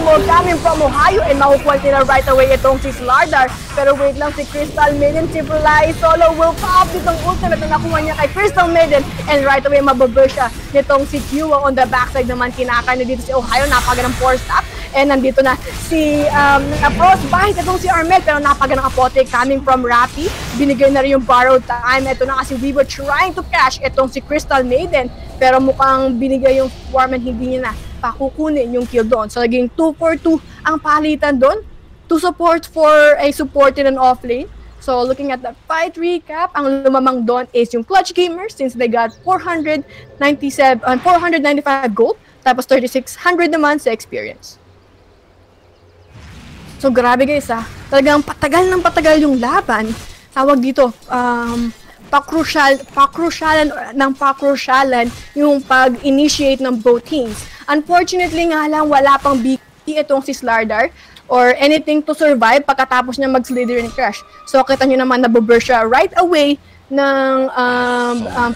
more coming from Ohio and makukuha nila right away itong si Slardar. Pero wait lang, si Crystal Maiden, si Fly Solo will pop itong ultimate na nakuha niya kay Crystal Maiden and right away mababurst siya nitong si Q. On the backside naman, kinakain na dito si Ohio, napagandang force stop. And nandito na si Frostbite, itong si Armel, pero napagandang apotek coming from Rappi. Binigay na rin yung borrowed time. Ito na kasi we were trying to cash itong si Crystal Maiden, pero mukhang binigay yung Swarm and hindi niya na pakukunin yung kill doon. So naging 2-4-2 ang palitan doon to support for a supported and off lane. So looking at the fight recap, ang lumamang doon is yung Clutch Gamers since they got 495 gold, tapos 3,600 naman sa experience. So grabe guys talagang patagal ng patagal yung laban. Tawag dito, pakrusyalan yung pag-initiate ng both teams. Unfortunately nga lang, wala pang BT itong si Slardar or anything to survive pagkatapos niya mag-slithering crash. So kita nyo naman nabuburst siya right away ng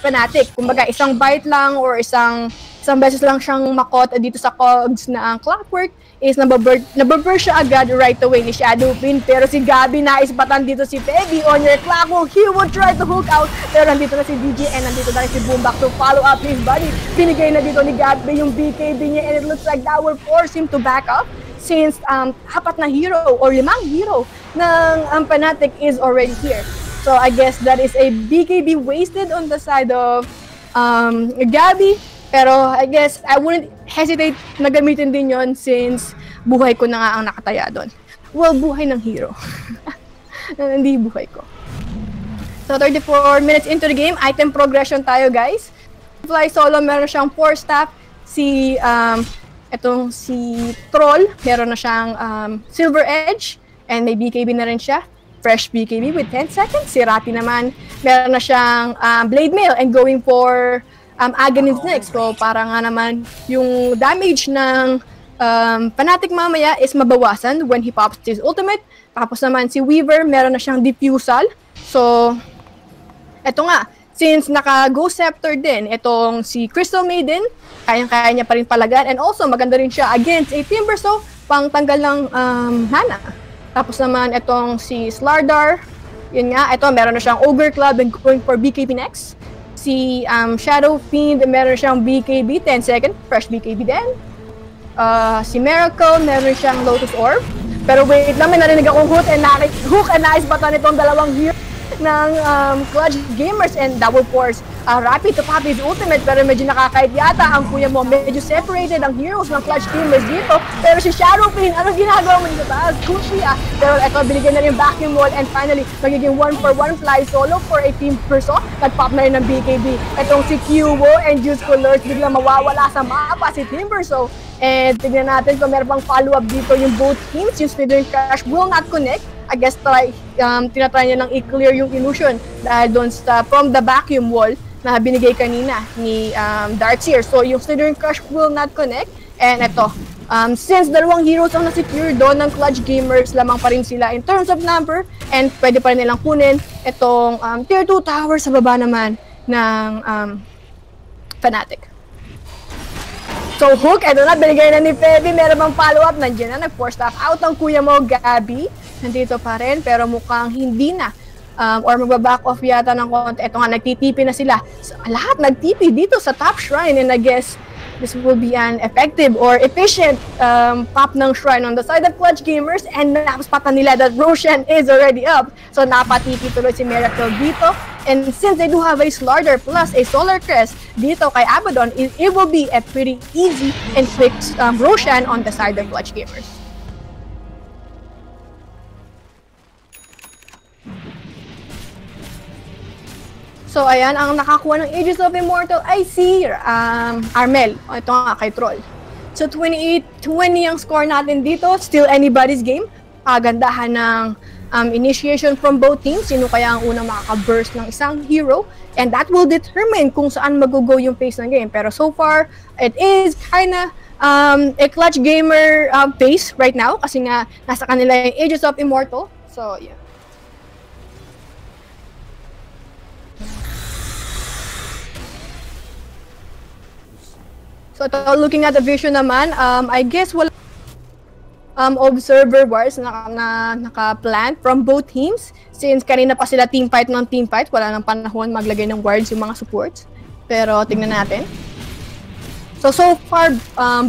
Fnatic. Kumbaga isang bite lang or isang beses lang siyang makot dito sa cogs na Clockwork is nababurst siya agad right away ni Shadowfiend. Pero si Gabby naispatan dito si Peggy on your Clockwork. He will try to hook out. Pero nandito na si DJ and nandito na si Boombox to follow up his body. Binigay na dito ni Gabby yung BKB niya and it looks like that will force him to back up since 4 na hero or 5 hero ng Fnatic is already here. So I guess that is a BKB wasted on the side of Gabby. Pero I guess I wouldn't hesitate na gamitin din yon since buhay ko na nga ang nakataya doon. Well, buhay ng hero. Hindi buhay ko. So 34 minutes into the game, item progression tayo guys. Fly Solo, meron siyang 4 staff. Itong si Troll, meron na siyang Silver Edge. And may BKB na rin siya. Fresh BKB with 10 seconds. Si Rati naman, meron na siyang Blade Mail and going for Aghanim's next. So para nga naman yung damage ng Fnatic mamaya is mabawasan when he pops his ultimate. Tapos naman si Weaver, meron na siyang diffusal. So, eto nga, since naka-Ghost Scepter din, itong si Crystal Maiden, kayang-kaya niya pa rin palagan. And also, maganda rin siya against a Timber, so pang tanggal ng mana. Tapos naman, itong si Slardar, yun nga, ito, meron na siyang Ogre Club and going for BKB next. Si Shadow Fiend, meron siyang BKB, 10 second, fresh BKB din. Si Miracle, meron siyang Lotus Orb. Pero wait lang, may narinig akong hook and nice button itong dalawang hero ng Clutch Gamers, and that will force Rappi to pop his ultimate, pero medyo nakakait yata ang kuya mo. Medyo separated ang heroes ng Clutch Gamers dito, pero si Shadow Fiend, anong ginagawa mo dito taas? Kushi pero eto, binigyan na rin vacuum wall, and finally, magiging 1-for-1 fly solo for a team perso. Nag-pop na rin ng BKB. Etong si Qwo and Juice Colors, biglang mawawala sa mapa si Team Perso. And tignan natin kung meron pang follow-up dito yung both teams. Yung Slithering Crash will not connect. I guess tinatry niya lang i-clear yung illusion dahil doon from the vacuum wall na binigay kanina ni Darkseer. So yung Slithering Crash will not connect. And eto, since dalawang heroes ang na-secure doon ng Clutch Gamers, lamang pa rin sila in terms of number, and pwede pa rin nilang kunin itong tier 2 tower sa baba naman ng Fnatic. So hook, eto na, binigay na ni Feby, meron bang follow-up, nandiyan na, nag-force stop out ang kuya mo, Gabby. Nandito pa rin, pero mukhang hindi na. Or magbaback off yata ng konti. Eto nga, nagtitipi na sila. So, lahat nagtipi dito sa top shrine, and I guess this will be an effective or efficient pop ng shrine on the side of Clutch Gamers, and napaspatan nila that Roshan is already up. So napatipi tuloy si Miracle dito. And since they do have a Slardar plus a Solar Crest dito kay Abaddon, it will be a pretty easy and quick Roshan on the side of Clutch Gamers. So ayan, ang nakakuha ng Aegis of Immortal ay si Armel. Ito nga kay Troll. So 28-20 ang score natin dito. Still anybody's game. Kagandahan ng initiation from both teams. Sino kaya ang unang makaka-burst ng isang hero. And that will determine kung saan mag-go yung pace ng game. Pero so far, it is kinda a Clutch Gamer pace right now. Kasi nga, nasa kanila yung Aegis of Immortal. So yeah. So looking at the vision naman, I guess wala observer wars na naka-plan from both teams. Since kanina pa sila team fight, wala nang panahon maglagay ng wards yung mga supports. Pero tingnan natin. So far,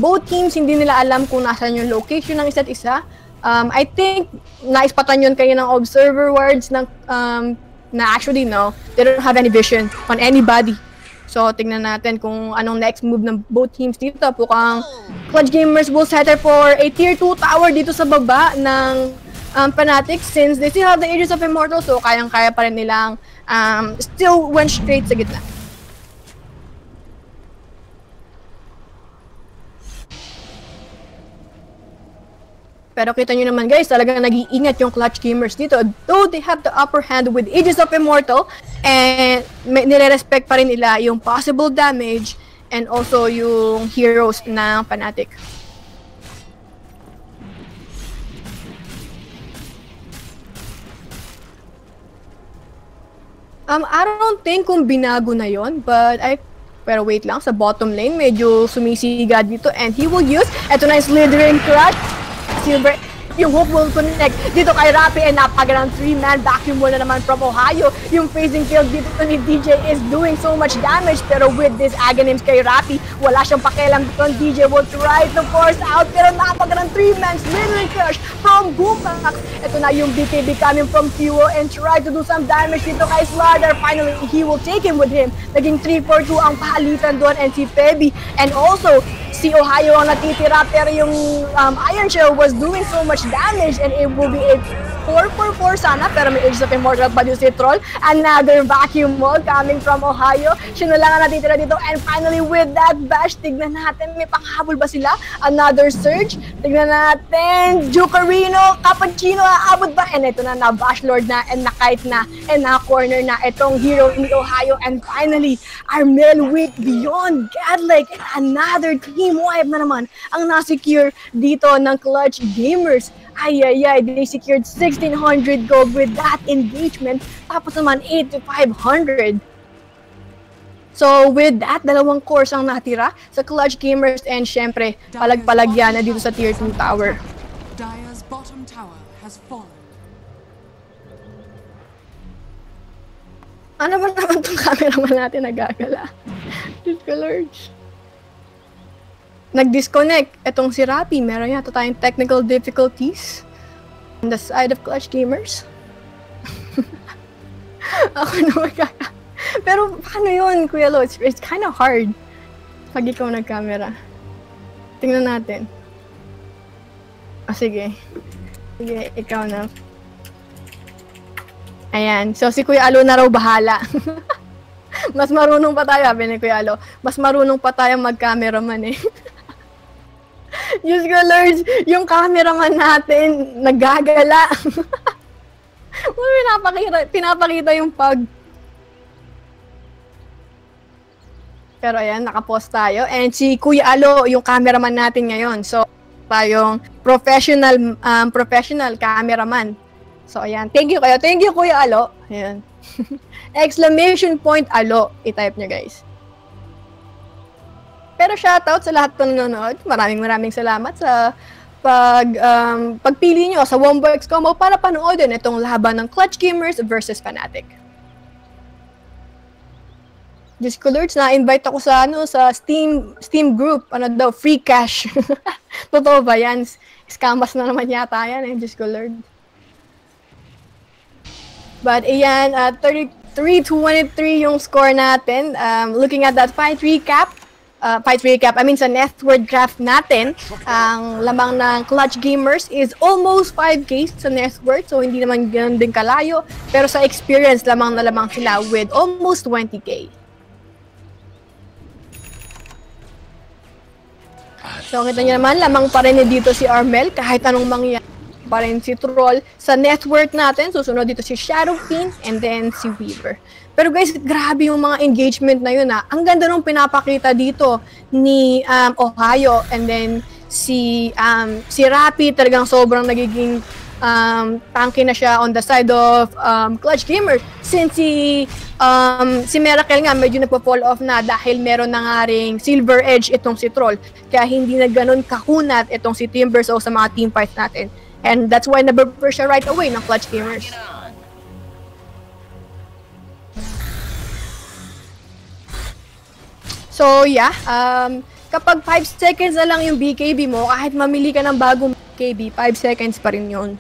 both teams hindi nila alam kung nasaan yung location ng isa't isa. I think naispatan yun kayo ng observer wards na actually no, they don't have any vision on anybody. So, tingnan natin kung anong next move ng both teams dito. Pukang Clutch Gamers will settle for a tier 2 tower dito sa baba ng Fnatic, since they still have the Aegis of Immortal, so kayang-kaya pa rin nilang still went straight sa gitna. Pero kita nyo naman guys, talagang nag-iingat yung Clutch Gamers dito. Though they have the upper hand with Aegis of Immortal, and nire-respect pa rin nila yung possible damage and also yung heroes ng Fnatic. I don't think kung binago na yon, but pero wait lang, sa bottom lane medyo sumisiga dito, and he will use, eto na yung Slithering Crash. Silver, yung hook will connect dito kay Rappi, and napagandang 3-man vacuum wall na naman from Ohio. Yung phasing kill dito ni DJ is doing so much damage, pero with this Aghanims kay Rappi, wala siyang pakialam dito. DJ will try to force out, pero napagandang 3-man Slithering Crush from Bumax. Ito na yung BKB coming from Qwo and try to do some damage dito kay Slardar. Finally, he will take him with him. Naging 3-4-2 ang palitan doon, and si Feby and also si Ohio ang natitira, pero yung Iron Shell was doing so much damage and it will be a 4-4-4 sana, pero may Age of Immortal pa din si Troll. Another vacuum mode coming from Ohio. Siya na lang ang natitira dito. And finally, with that bash, tignan natin, may panghabol ba sila? Another surge. Tignan natin, Jucarino, Cappuccino, aabot ba? And ito na, na-bash lord na, and na-kite na, and na-corner na itong hero ni Ohio. And finally, Armel with Beyond Godlike, and another team wipe na naman ang na-secure dito ng Clutch Gamers. Ay, they secured 1,600 gold with that engagement. Tapos naman, 8,500. So, with that, dalawang cores ang natira sa Clutch Gamers. And syempre, palag-palagyan na dito sa Tier 2 tower. Dire's bottom tower has fallen. Ano ba naman itong cameraman natin nagagala? Diyos ko, Lord. Nag-disconnect. Etong si Rapi, meron yata tayong technical difficulties on the side of Clutch Gamers. Ako na magkaka. Pero paano yun, Kuya Lo? It's kind of hard pag ikaw nag-camera. Tingnan natin. Sige. Sige, ikaw na. Ayan. So, si Kuya Alo na raw bahala. Mas marunong pa tayo, sabi ni Kuya Alo. Mas marunong pa tayo mag-cameraman eh. Diyos ko, Lord, yung cameraman natin, nagagala. Pinapakita yung pag. Pero ayan, nakapost tayo. And si Kuya Alo, yung cameraman natin ngayon. So, tayong professional cameraman. So, ayan. Thank you kayo. Thank you, Kuya Alo. Ayan. Exclamation point Alo. I-type nyo, guys. Pero shoutout sa lahat ng nanonood. Maraming salamat sa pagpili nyo sa Wombox Combo para panoodin itong laban ng Clutch Gamers versus Fnatic. Diyos ko, Lords, na-invite ako sa Steam group. Ano daw, free cash. Totoo ba yan? Scamas na naman yata yan eh. Diyos ko, Lord. But ayan, 33-23 yung score natin. Looking at that fight recap, sa Network Craft natin, ang lamang ng Clutch Gamers is almost 5K sa Network, so hindi naman ganoon din kalayo, pero sa experience lamang na lamang sila with almost 20K. So kita nyo naman, lamang pa rin dito si Armel, kahit anong mangyayari pa rin si Troll sa network natin. Susunod dito si Shadowfiend and then si Weaver. Pero guys, grabe yung mga engagement na yun ha. Ang ganda nung pinapakita dito ni Ohio, and then si Rapi talagang sobrang nagiging tanky na siya on the side of Clutch Gamer. Since si Miracle nga medyo nagpo-fall off na dahil meron na nga ring Silver Edge itong si Troll. Kaya hindi na ganun kahunat itong si Timbers o sa mga team fights natin. And that's why nababurst siya right away ng Clutch Gamers. So yeah, kapag 5 seconds na lang yung BKB mo, kahit mamili ka ng bagong BKB, 5 seconds pa rin yun.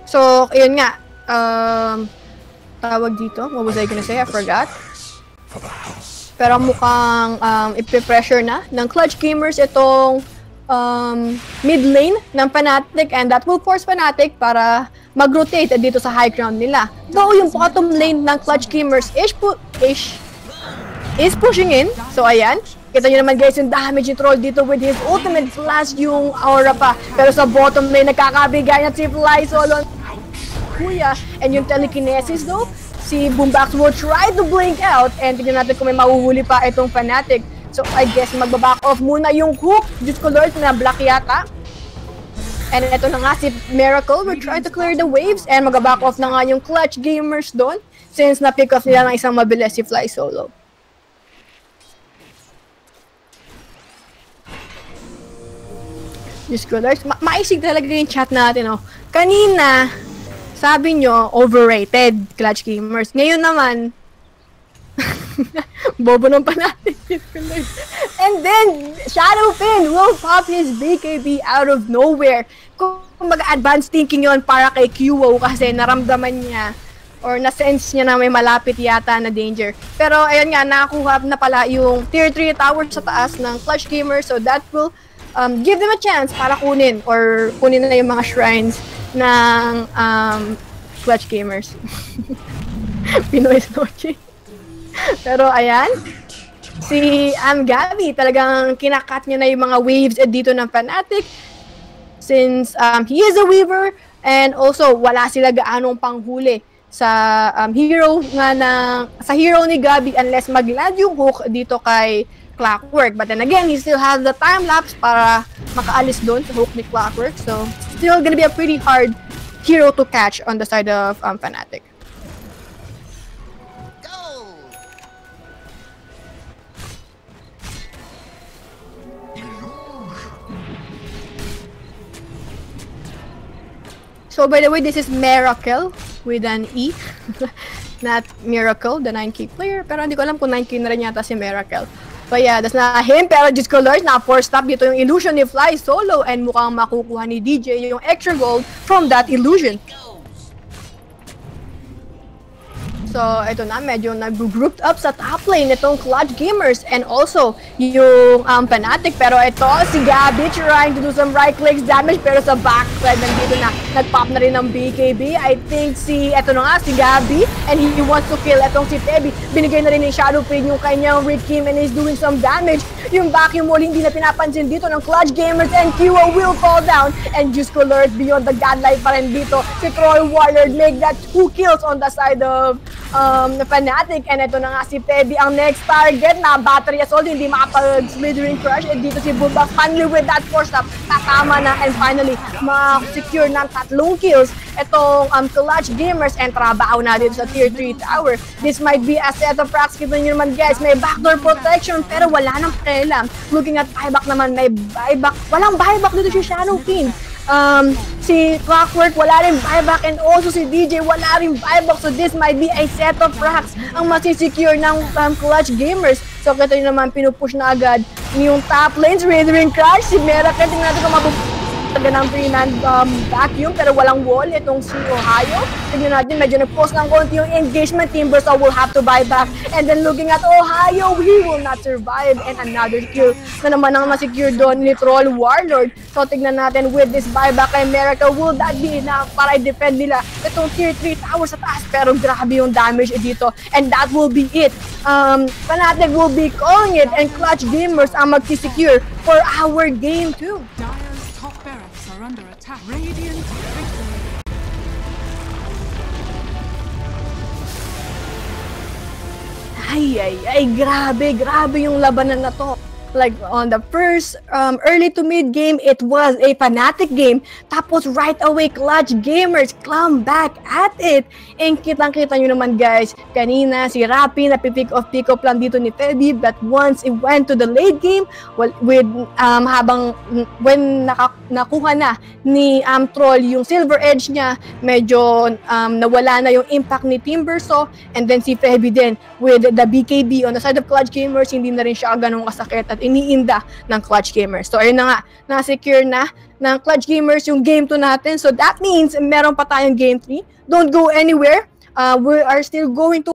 So, yun nga, tawag dito, what was I gonna say? I forgot. Pero mukhang ipipressure na ng Clutch Gamers itong mid lane ng Fnatic, and that will force Fnatic para mag-rotate dito sa high ground nila. Though yung bottom lane ng Clutch Gamers is pushing in. So ayan, kita nyo naman guys yung damage ni Troll dito with his ultimate plus yung aura pa. Pero sa bottom lane nagkakabigay na si Fly Solo Kuya. And yung telekinesis though, si Boombox will try to blink out, and tignan natin kung may mahuhuli pa itong Fnatic. So I guess magbaback off muna yung hook. Diyos ko Lord, na black yata. And ito na nga si Miracle will try to clear the waves, and magbaback off na nga yung Clutch Gamers doon since na-pick off nila ng isang mabilis si Fly Solo. Diyos ko Lord, maisig talaga yung chat natin oh. Kanina, sabi nyo, overrated Clutch Gamers. Ngayon naman, bobo nang pa natin. And then, Shadowfiend will pop his BKB out of nowhere. Kung mag-advanced thinking yon para kay QO kasi naramdaman niya or na-sense niya na may malapit yata na danger. Pero ayun nga, nakakuha na pala yung tier 3 tower sa taas ng Clutch Gamers, so that will give them a chance para kunin na yung mga shrines ng Clutch Gamers. Pinoy Snochi. Pero ayan, si Gabby talagang kinakat niya na yung mga waves dito ng Fnatic since he is a weaver and also wala sila gaanong panghuli sa hero ni Gabby unless mag-land yung hook dito kay Clockwork. But then again, he still has the time lapse para makaalis doon sa hook ni Clockwork. So still gonna be a pretty hard hero to catch on the side of Fnatic. So by the way, this is Miracle with an E. Not Miracle, the 9K player. Pero hindi ko alam kung 9K na rin yata si Miracle. But yeah, that's not him. Pero Just Colors, na-4 stop dito yung illusion ni Fly solo and mukhang makukuha ni DJ yung extra gold from that illusion. So, ito na, medyo nag-grouped up sa top lane itong Clutch Gamers and also yung Fnatic. Pero ito, si Gabby trying to do some right clicks damage pero sa backside nandito na, nag-pop na rin ng BKB. I think si Gabby and he wants to kill itong si Tebi. Binigay na rin ng Shadow Fade yung kanyang Rick Kim and he's doing some damage. Yung vacuum wall hindi na pinapansin dito ng Clutch Gamers and Kiwo will fall down and Just Colors beyond the godlight pa rin dito. Si Troll Warlord make that 2 kills on the side of Fnatic and ito na nga si Teddy ang next target na battery assault hindi makapag-slithering crush and dito si Bulba finally with that force stop tatama na and finally ma-secure ng 3 kills itong Clutch Gamers and trabaho na dito sa tier 3 tower. This might be a set of fracks. Kita nyo naman guys, may backdoor protection pero wala nang pakialam. Looking at buyback naman, may buyback, walang buyback dito si Shadow King. Si Clockwork wala rin buyback and also si DJ wala rin buyback, so this might be a set of racks ang masisecure ng Clutch Gamers. So kita nyo naman pinupush na agad yung top lanes, Ring Crash, si Miracle, tingnan natin kung ng 3-man vacuum pero walang wall itong si Ohio. Tignan natin, medyo nag-post ng konti yung engagement. Timbersaw will have to buy back and then looking at Ohio, he will not survive and another kill na naman ang masecure doon ni Troll Warlord. So tignan natin with this buyback kay Miracle, will that be enough para i-defend nila itong tier 3 tower sa taas? Pero grabe yung damage dito and that will be it. Fnatic will be calling it and Clutch Gamers ang mag-secure for our game 2. Top barracks are under attack. Radiant victory. Ay, grabe yung labanan na to. Like on the first early to mid game, it was a Fnatic game. Tapos right away, Clutch Gamers come back at it. And kitang-kita nyo naman guys, kanina si Rappi napipick off lang dito ni Teddy. But once it went to the late game, well, with when nakuha na ni Troll yung silver edge niya, medyo nawala na yung impact ni Timbersaw. And then si Feby din with the BKB on the side of Clutch Gamers, hindi na rin siya ganun kasakit at iniinda ng Clutch Gamers. So ayun na nga, na-secure na ng Clutch Gamers yung game 2 natin. So that means meron pa tayong game 3. Don't go anywhere. We are still going to